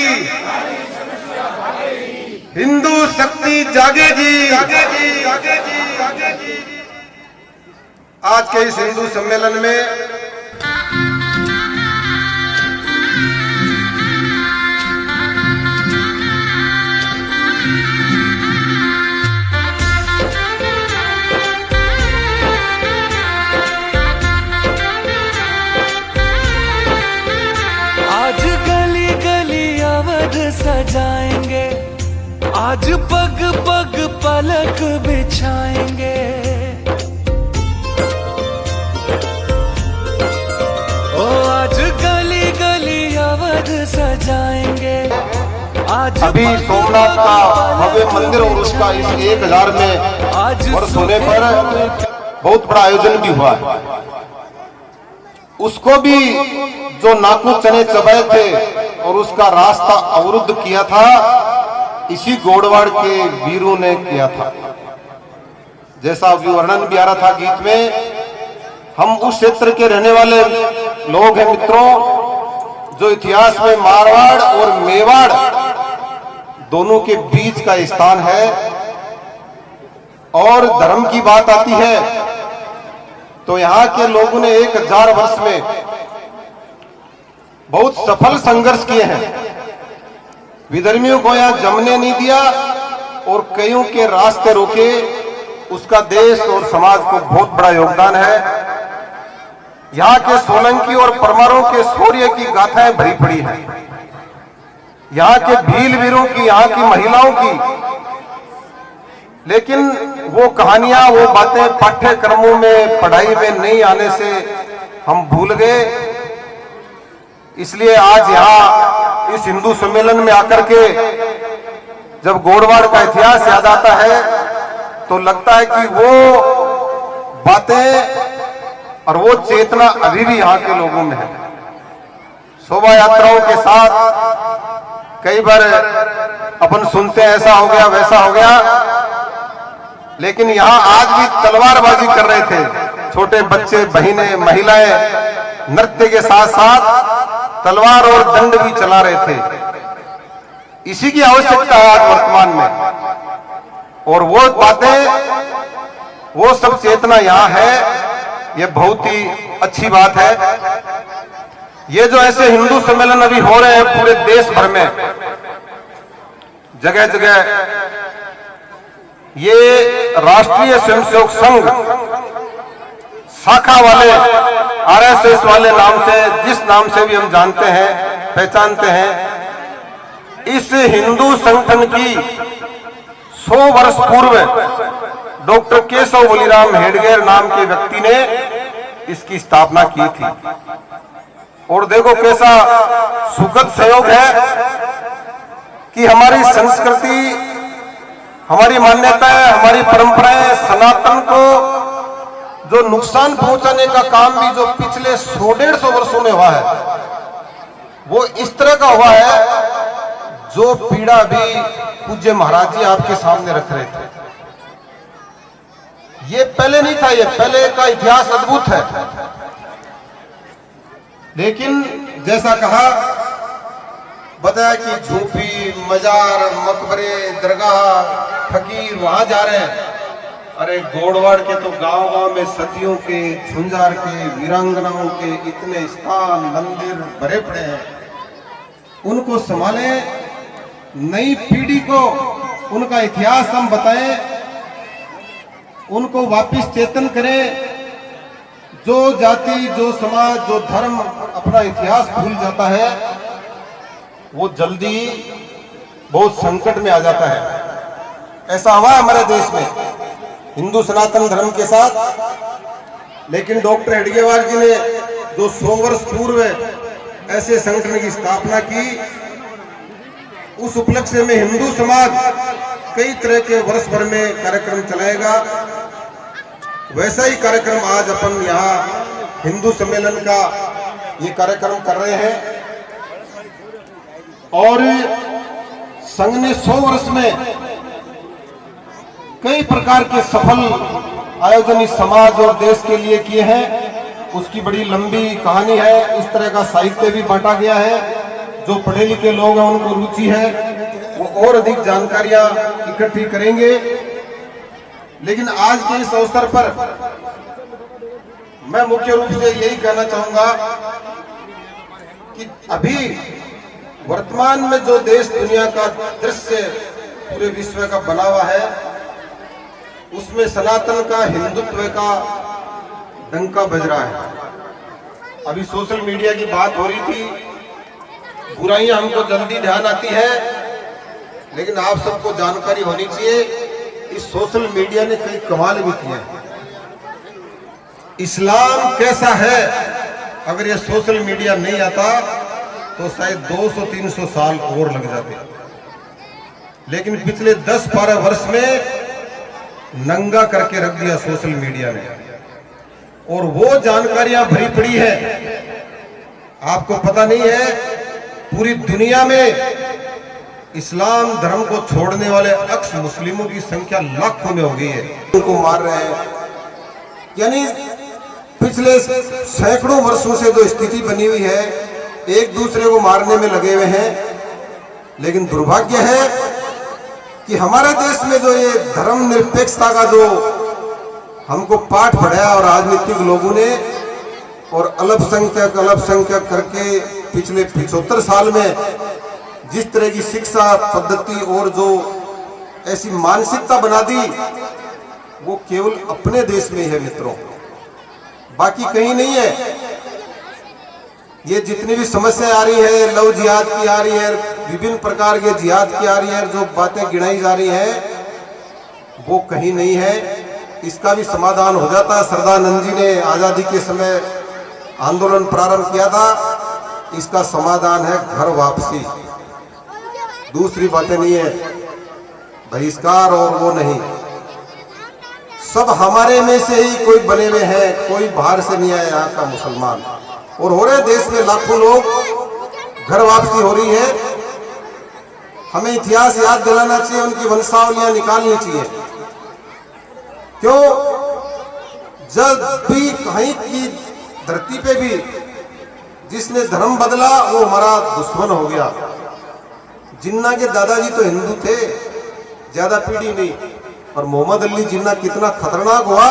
हिंदू शक्ति जागेगी, जागेगी, जागेगी, जागेगी। आज के इस हिंदू सम्मेलन में सजाएंगे, आज पग पग पलक बिछाएंगे, ओ आज गली गली अवध सजाएंगे। आज अभी सोमनाथ का भव्य मंदिर और उसका इस 1000 में वर्ष होने पर बहुत बड़ा आयोजन भी हुआ है। उसको भी जो नाकू चने चबाए थे और उसका रास्ता अवरुद्ध किया था, इसी गोड़वाड़ के वीरों ने किया था। जैसा अभी वर्णन भी आ रहा था गीत में, हम उस क्षेत्र के रहने वाले लोग हैं मित्रों, जो इतिहास में मारवाड़ और मेवाड़ दोनों के बीच का स्थान है। और धर्म की बात आती है तो यहाँ के लोगों ने 1000 वर्ष में बहुत सफल संघर्ष किए हैं। विधर्मियों को यहाँ जमने नहीं दिया और कईयों के रास्ते रोके। उसका देश और समाज को बहुत बड़ा योगदान है। यहाँ के सोलंकी और परमारों के शौर्य की गाथाएं भरी पड़ी हैं। यहाँ के भील वीरों की, यहाँ की महिलाओं की, लेकिन वो कहानियां, वो बातें पाठ्यक्रमों में, पढ़ाई में नहीं आने से हम भूल गए। इसलिए आज यहाँ इस हिंदू सम्मेलन में आकर के जब गोड़वाड़ का इतिहास याद आता है तो लगता है कि वो बातें और वो चेतना अभी भी यहाँ के लोगों में है। शोभा यात्राओं के साथ कई बार अपन सुनते हैं ऐसा हो गया, वैसा हो गया, लेकिन यहाँ आज भी तलवारबाजी कर रहे थे। छोटे बच्चे, बहनें, महिलाएं नृत्य के साथ साथ तलवार और दंड भी चला रहे थे। इसी की आवश्यकता है आज वर्तमान में। और वो बातें, वो सब चेतना यहाँ है, ये बहुत ही अच्छी बात है। ये जो ऐसे हिंदू सम्मेलन अभी हो रहे हैं पूरे देश भर में, जगह जगह, ये राष्ट्रीय स्वयंसेवक संघ शाखा वाले, आरएसएस वाले नाम से, जिस नाम से भी हम जानते हैं, पहचानते हैं, इस हिंदू संगठन की 100 वर्ष पूर्व डॉक्टर केशव बलिराम हेडगेर नाम के व्यक्ति ने इसकी स्थापना की थी। और देखो कैसा सुखद संयोग है कि हमारी संस्कृति, हमारी मान्यताएं, हमारी परंपराएं, सनातन को जो नुकसान पहुंचाने का काम भी जो पिछले 100-150 वर्षों में हुआ है, वो इस तरह का हुआ है जो पीड़ा भी पूज्य महाराज जी आपके सामने रख रहे थे। ये पहले नहीं था, ये पहले का इतिहास अद्भुत है। लेकिन जैसा कहा, बताया कि झूपी, मजार, मकबरे, दरगाह, फकीर वहां जा रहे हैं। अरे गोड़वाड़ के तो गांव-गांव में सतियों के, झुंझार के, वीरांगनाओं के इतने स्थान, मंदिर भरे पड़े हैं। उनको संभाले, नई पीढ़ी को उनका इतिहास हम बताएं, उनको वापस चेतन करें। जो जाति, जो समाज, जो धर्म अपना इतिहास भूल जाता है, वो जल्दी बहुत संकट में आ जाता है। ऐसा हुआ है हमारे देश में हिंदू सनातन धर्म के साथ। लेकिन डॉक्टर हेडगेवार जी ने जो 100 वर्ष पूर्व ऐसे संगठन की स्थापना की, उस उपलक्ष्य में हिंदू समाज कई तरह के वर्ष भर में कार्यक्रम चलाएगा। वैसा ही कार्यक्रम आज अपन यहाँ हिंदू सम्मेलन का ये कार्यक्रम कर रहे हैं। और संघ ने 100 वर्ष में कई प्रकार के सफल आयोजन इस समाज और देश के लिए किए हैं। उसकी बड़ी लंबी कहानी है। इस तरह का साहित्य भी बांटा गया है। जो पढ़े लिखे लोग हैं, उनको रुचि है, वो और अधिक जानकारियां इकट्ठी करेंगे। लेकिन आज के इस अवसर पर मैं मुख्य रूप से यही कहना चाहूंगा कि अभी वर्तमान में जो देश दुनिया का दृश्य पूरे विश्व का बना हुआ है, उसमें सनातन का, हिंदुत्व का डंका बज रहा है। अभी सोशल मीडिया की बात हो रही थी। बुराइयां हमको जल्दी ध्यान आती है, लेकिन आप सबको जानकारी होनी चाहिए, इस सोशल मीडिया ने कई कमाल भी किए। इस्लाम कैसा है अगर ये सोशल मीडिया नहीं आता तो शायद 200-300 साल और लग जाते। लेकिन पिछले 10-12 वर्ष में नंगा करके रख दिया सोशल मीडिया ने, और वो जानकारियां भरी पड़ी है। आपको पता नहीं है, पूरी दुनिया में इस्लाम धर्म को छोड़ने वाले अक्स मुस्लिमों की संख्या लाखों में हो गई है। उनको मार रहे हैं, यानी पिछले सैकड़ों वर्षों से जो स्थिति बनी हुई है, एक दूसरे को मारने में लगे हुए हैं। लेकिन दुर्भाग्य है कि हमारे देश में जो ये धर्म निरपेक्षता का जो हमको पाठ पढ़ाया और राजनीतिक लोगों ने, और अल्पसंख्यक करके पिछले 75 साल में जिस तरह की शिक्षा पद्धति और जो ऐसी मानसिकता बना दी, वो केवल अपने देश में है मित्रों, बाकी कहीं नहीं है। ये जितनी भी समस्याएं आ रही है, लव जिहाद की आ रही है, विभिन्न प्रकार के जिहाद की आ रही है, जो बातें गिनाई जा रही हैं, वो कहीं नहीं है। इसका भी समाधान हो जाता है। सरदानंद जी ने आजादी के समय आंदोलन प्रारंभ किया था, इसका समाधान है घर वापसी, दूसरी बातें नहीं है, बहिष्कार और वो नहीं। सब हमारे में से ही कोई बने हुए हैं, कोई बाहर से नहीं आया यहाँ का मुसलमान। और हो रहे देश में लाखों लोग घर वापसी हो रही है। हमें इतिहास याद दिलाना चाहिए, उनकी वंशावलियां निकालनी चाहिए। क्यों? जब भी कहीं की धरती पे भी जिसने धर्म बदला वो हमारा दुश्मन हो गया। जिन्ना के दादाजी तो हिंदू थे, ज्यादा पीढ़ी नहीं, और मोहम्मद अली जिन्ना कितना खतरनाक हुआ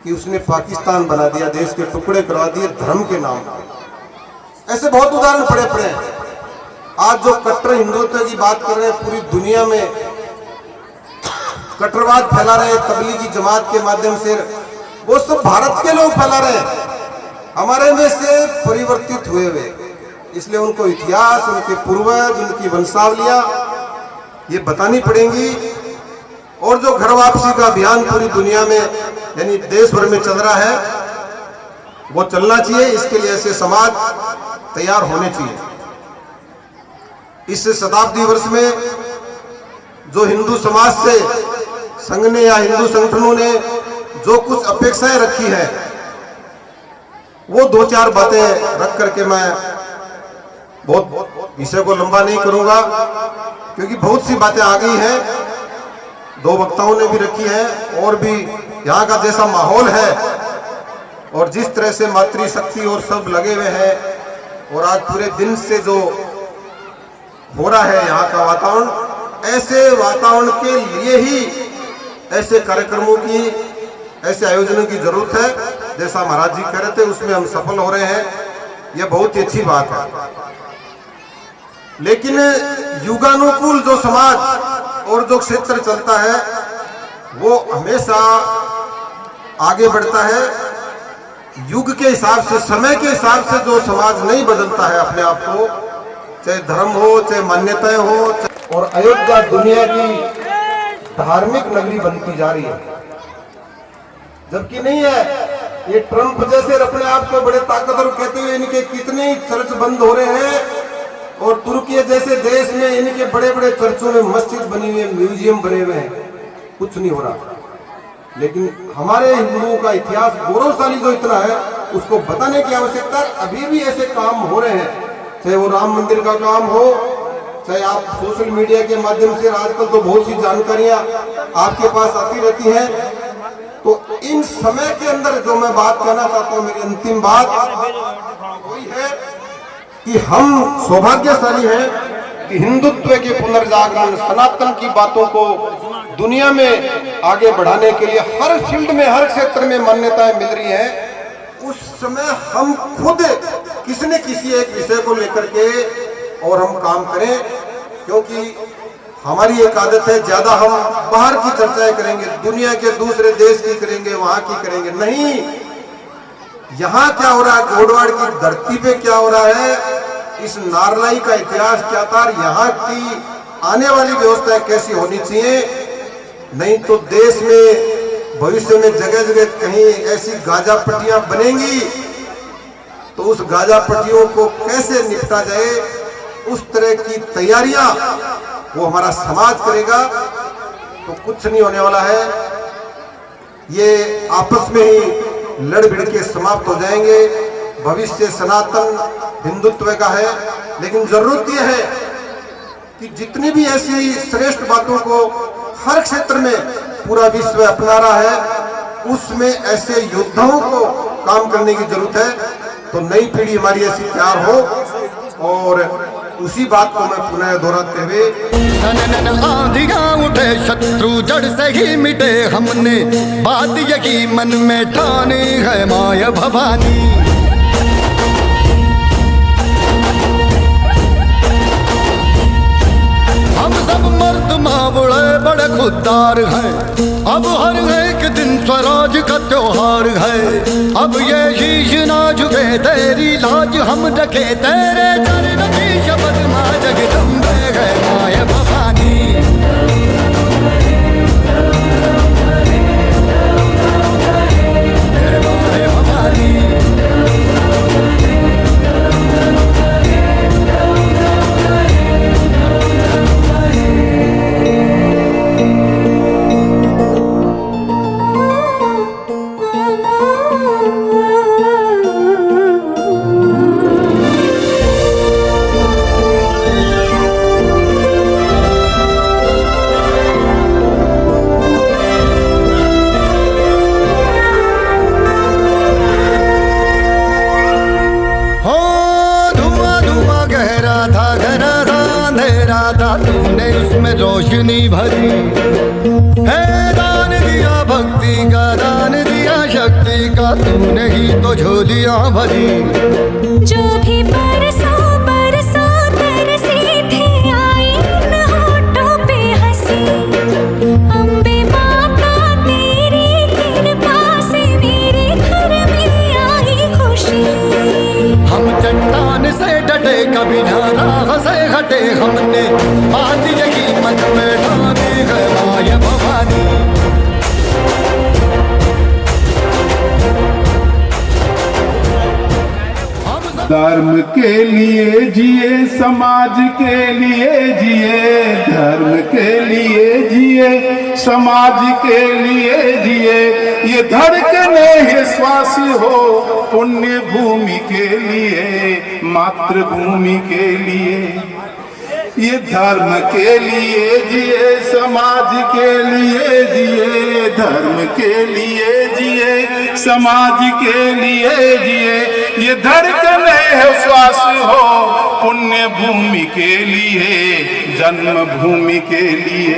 कि उसने पाकिस्तान बना दिया, देश के टुकड़े करवा दिए धर्म के नाम पर। ऐसे बहुत उदाहरण पड़े हैं। आज जो कट्टर हिंदुत्व की बात कर रहे हैं, पूरी दुनिया में कट्टरवाद फैला रहे हैं तबलीगी जमात के माध्यम से, वो सब भारत के लोग फैला रहे हैं, हमारे में से परिवर्तित हुए हुए। इसलिए उनको इतिहास, उनके पूर्वज, उनकी वंशावलियां ये बतानी पड़ेंगी। और जो घर वापसी का अभियान पूरी दुनिया में यानी देश भर में चल रहा है, वो चलना चाहिए। इसके लिए ऐसे समाज तैयार होने चाहिए। इस शताब्दी वर्ष में जो हिंदू समाज से संघ ने या हिंदू संगठनों ने जो कुछ अपेक्षाएं रखी है, वो 2-4 बातें रख करके मैं बहुत विषय को लंबा नहीं करूंगा, क्योंकि बहुत सी बातें आ गई हैं। 2 वक्ताओं ने भी रखी है, और भी यहाँ का जैसा माहौल है और जिस तरह से मातृशक्ति और सब लगे हुए हैं, और आज पूरे दिन से जो हो रहा है यहाँ का वातावरण, ऐसे वातावरण के लिए ही ऐसे कार्यक्रमों की, ऐसे आयोजनों की जरूरत है। जैसा महाराज जी कह रहे थे, उसमें हम सफल हो रहे हैं, यह बहुत ही अच्छी बात है। लेकिन युगानुकूल जो समाज और जो क्षेत्र चलता है, वो हमेशा आगे बढ़ता है। युग के हिसाब से, समय के हिसाब से जो समाज नहीं बदलता है अपने आप को, चाहे धर्म हो, चाहे मान्यताएं हो, और अयोध्या दुनिया की धार्मिक नगरी बनती जा रही है, जबकि नहीं है। ये ट्रंप जैसे अपने आप को बड़े ताकतवर कहते हुए इनके कितने ही चर्च बंद हो रहे हैं, और तुर्की जैसे देश में इनके बड़े बड़े चर्चों में मस्जिद बनी हुई है, म्यूजियम बने हुए हैं, कुछ नहीं हो रहा। लेकिन हमारे हिंदुओं का इतिहास गौरवशाली जो इतना है, उसको बताने की आवश्यकता है। अभी भी ऐसे काम हो रहे हैं, चाहे वो राम मंदिर का काम हो, चाहे आप सोशल मीडिया के माध्यम से, आजकल तो बहुत सी जानकारियां आपके पास आती रहती हैं। तो इन समय के अंदर जो मैं बात कहना चाहता हूं, मेरी अंतिम बात वही है कि हम सौभाग्यशाली हैं कि हिंदुत्व के पुनर्जागरण, सनातन की बातों को दुनिया में आगे बढ़ाने के लिए हर फील्ड में, हर क्षेत्र में मान्यताएं मिल रही हैं। उस समय हम खुद किसी न किसी एक विषय को लेकर के और हम काम करें, क्योंकि हमारी एक आदत है, ज्यादा हम बाहर की चर्चाएं करेंगे, दुनिया के दूसरे देश की करेंगे, वहां की करेंगे, नहीं। यहाँ क्या हो रहा है, गोडवाड़ की धरती पे क्या हो रहा है, इस नारलाई का इतिहास क्या था, यहाँ की आने वाली व्यवस्था कैसी होनी चाहिए। नहीं तो देश में भविष्य में जगह जगह कहीं ऐसी गाजा पट्टियां बनेंगी तो उस गाजा पट्टियों को कैसे निपटा जाए, उस तरह की तैयारियां वो हमारा समाज करेगा तो कुछ नहीं होने वाला है। ये आपस में ही लड़ भिड़ के समाप्त हो जाएंगे। भविष्य सनातन हिंदुत्व का है, लेकिन जरूरत यह है कि जितनी भी ऐसी श्रेष्ठ बातों को हर क्षेत्र में पूरा विश्व अपना रहा है, उसमें ऐसे योद्धाओं को काम करने की जरूरत है। तो नई पीढ़ी हमारी ऐसी तैयार हो, और उसी बात को मैं पुनः दोहराते हुए, आंधियां उठे शत्रु जड़ से ही मिटे, हमने बात यही मन में ठानी है माया भवानी। हम सब मर्द मावड़े बड़े खुददार हैं, अब हर एक दिन स्वराज का त्योहार है। अब ये शीश ना झुके तेरी लाज हम रखे, तेरे चरण की शपथ मां जगदम्बे है माया भवानी। माया भवानी तूने उसमें रोशनी भरी है, दान दिया भक्ति का, दान दिया शक्ति का, तूने ही तो झोलियां भरी। जो भी बरसों बरसों तरसी थी, आई इन होठों पे हंसी। अम्बे माता तेरी कृपा से मेरे घर में आई खुशी। हम चट्टान से डटे कभी ना राह से हटे, हमने बात यही मन में ठानी है माया भवानी। धर्म के लिए जिए, समाज के लिए जिए, धर्म के लिए जिए, समाज के लिए जिए। ये धड़कने है श्वास हो पुण्य भूमि के लिए, मातृभूमि के लिए। ये धर्म के लिए जिए, समाज के लिए जिए, धर्म के लिए जिए, समाज के लिए जिए। ये धड़कने है श्वास हो पुण्य भूमि के लिए, जन्मभूमि के लिए।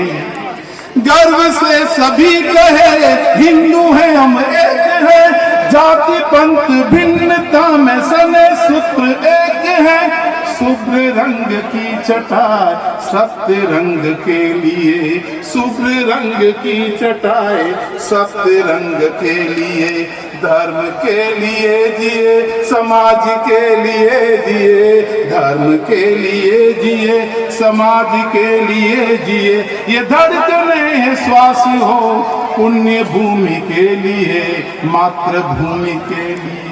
गर्व से सभी कहे हिंदू है हम एक है, जाति पंथ भिन्नता में सने सूत्र एक है। शुभ्र रंग की चटाई सत्य रंग के लिए, शुभ्र रंग की चटाई सत्य रंग के लिए। धर्म के लिए जिए, समाज के लिए जिए, धर्म के लिए जिए, समाज के लिए जिए। ये धड़कने है श्वास हो पुण्य भूमि के लिए, मातृभूमि के लिए।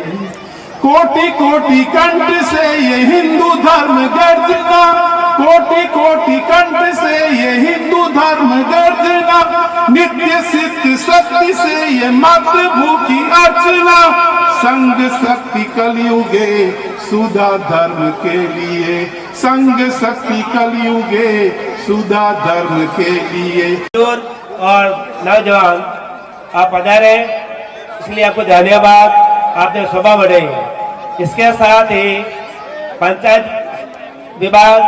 कोटि कोटि कंठ से ये हिंदू धर्म गर्जना, कोटि कोटि कंठ से ये हिंदू धर्म गर्जना। नित्य सिद्ध शक्ति से ये मातृभू की अर्चना। संग शक्ति कलयुगे सुधा धर्म के लिए, संग शक्ति कलयुगे सुधा धर्म के लिए। और नौजवान आप पधारे, इसलिए आपको धन्यवाद, आपने शोभा बढ़ाई। इसके साथ ही पंचायत विभाग,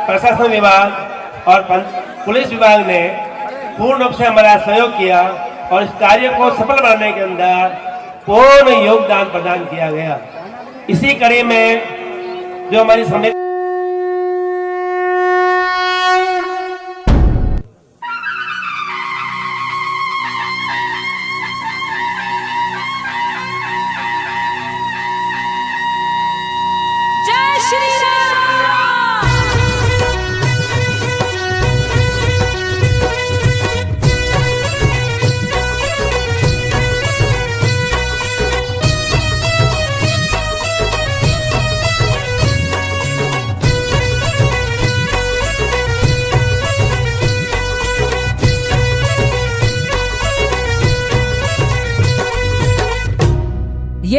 प्रशासन विभाग और पुलिस विभाग ने पूर्ण रूप से हमारा सहयोग किया और इस कार्य को सफल बनाने के अंदर पूर्ण योगदान प्रदान किया गया। इसी कड़ी में जो हमारी समिति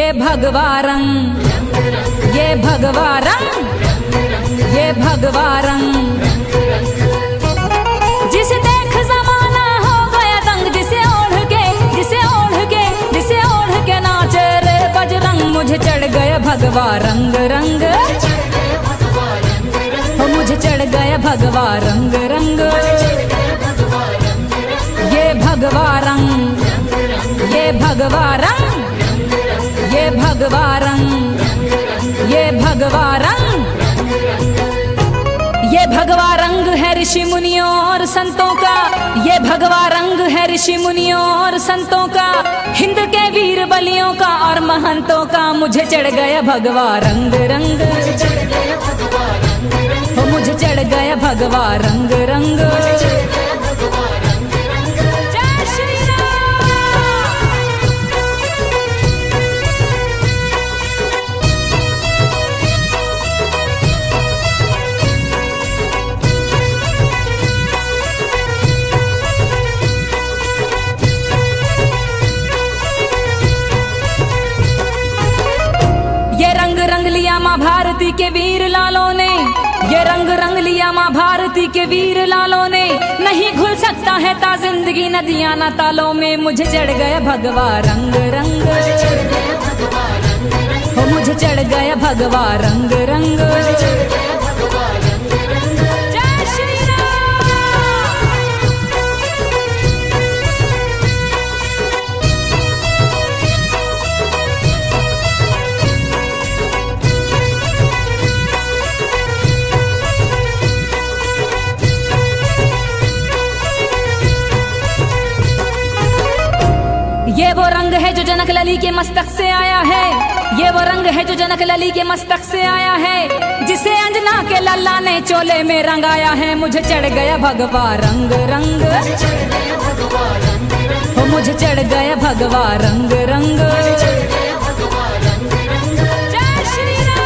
ये भगवा रंग, ये भगवा रंग, ये भगवा रंग। जिसे देख जमाना हो गया दंग, जिसे ओढ़ के, जिसे ओढ़ के, जिसे ओढ़ के नाचे रे बजरंग, मुझे चढ़ गया भगवा रंग रंग, हो मुझे चढ़ गया भगवा रंग रंग। ये भगवा रंग, ये भगवा रंग, ये भगवा रंग, ये भगवा रंग। ये भगवा रंग है ऋषि मुनियों और संतों का, ये भगवा रंग है ऋषि मुनियों और संतों का, हिंद के वीर बलियों का और महंतों का, मुझे चढ़ गया भगवा रंग रंग, हो मुझे चढ़ गया भगवा रंग रंग। जय श्री राम। ये रंग रंग लिया माँ भारती के वीर लालों ने, ये रंग रंग लिया माँ भारती के वीर लालों ने, नहीं घुल सकता है ता जिंदगी नदियां ना तालों में, मुझे चढ़ गया भगवा रंग रंग, हो मुझे चढ़ गया भगवा रंग रंग। जय श्री राम। ये वो रंग है जो जनक लली के मस्तक से आया है, ये वो रंग है जो जनक लली के मस्तक से आया है, जिसे अंजना के लल्ला ने चोले में रंगाया है, मुझे चढ़ गया भगवा रंग रंग, हो मुझे चढ़ गया भगवा रंग रंग। जय श्री राम।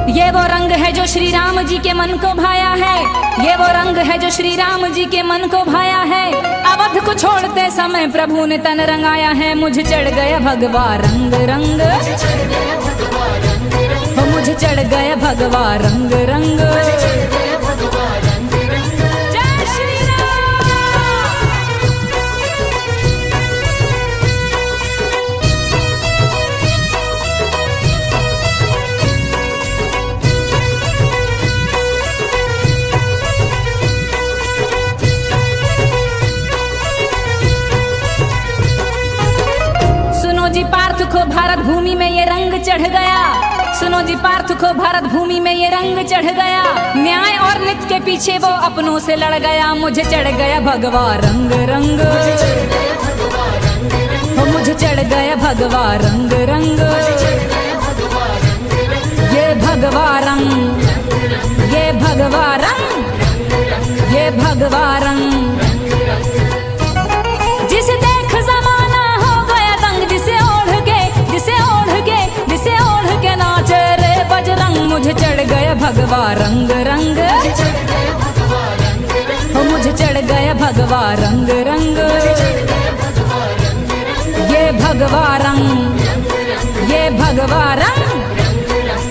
ये वो रंग है जो श्री राम जी के मन को भाया है, ये वो रंग है जो श्री राम जी के मन को भाया है, अवध को छोड़ते समय प्रभु ने तन रंगाया है, मुझे चढ़ गया भगवा रंग रंग, हो मुझे चढ़ गया भगवा रंग रंग। जय श्री राम। सुनो जी पार्थ को भारत भूमि में ये रंग चढ़ गया, सुनो जी पार्थ को भारत भूमि में ये रंग चढ़ गया, न्याय और नित्य के पीछे वो अपनों से लड़ गया, मुझे चढ़ गया भगवा रंग रंग, हो मुझे चढ़ गया भगवा रंग रंग। ये भगवा रंग, ये भगवा रंग, ये भगवा रंग। जिसे देख जमाना हो गया दंग, जिसे ओढ़ के, जिसे ओढ़ के, जिसे ओढ़ के नाचे रे बजरंग, मुझे चढ़ गया भगवा रंग रंग, हो मुझे चढ़ गया भगवा रंग रंग। ये भगवा रंग, ये भगवा रंग,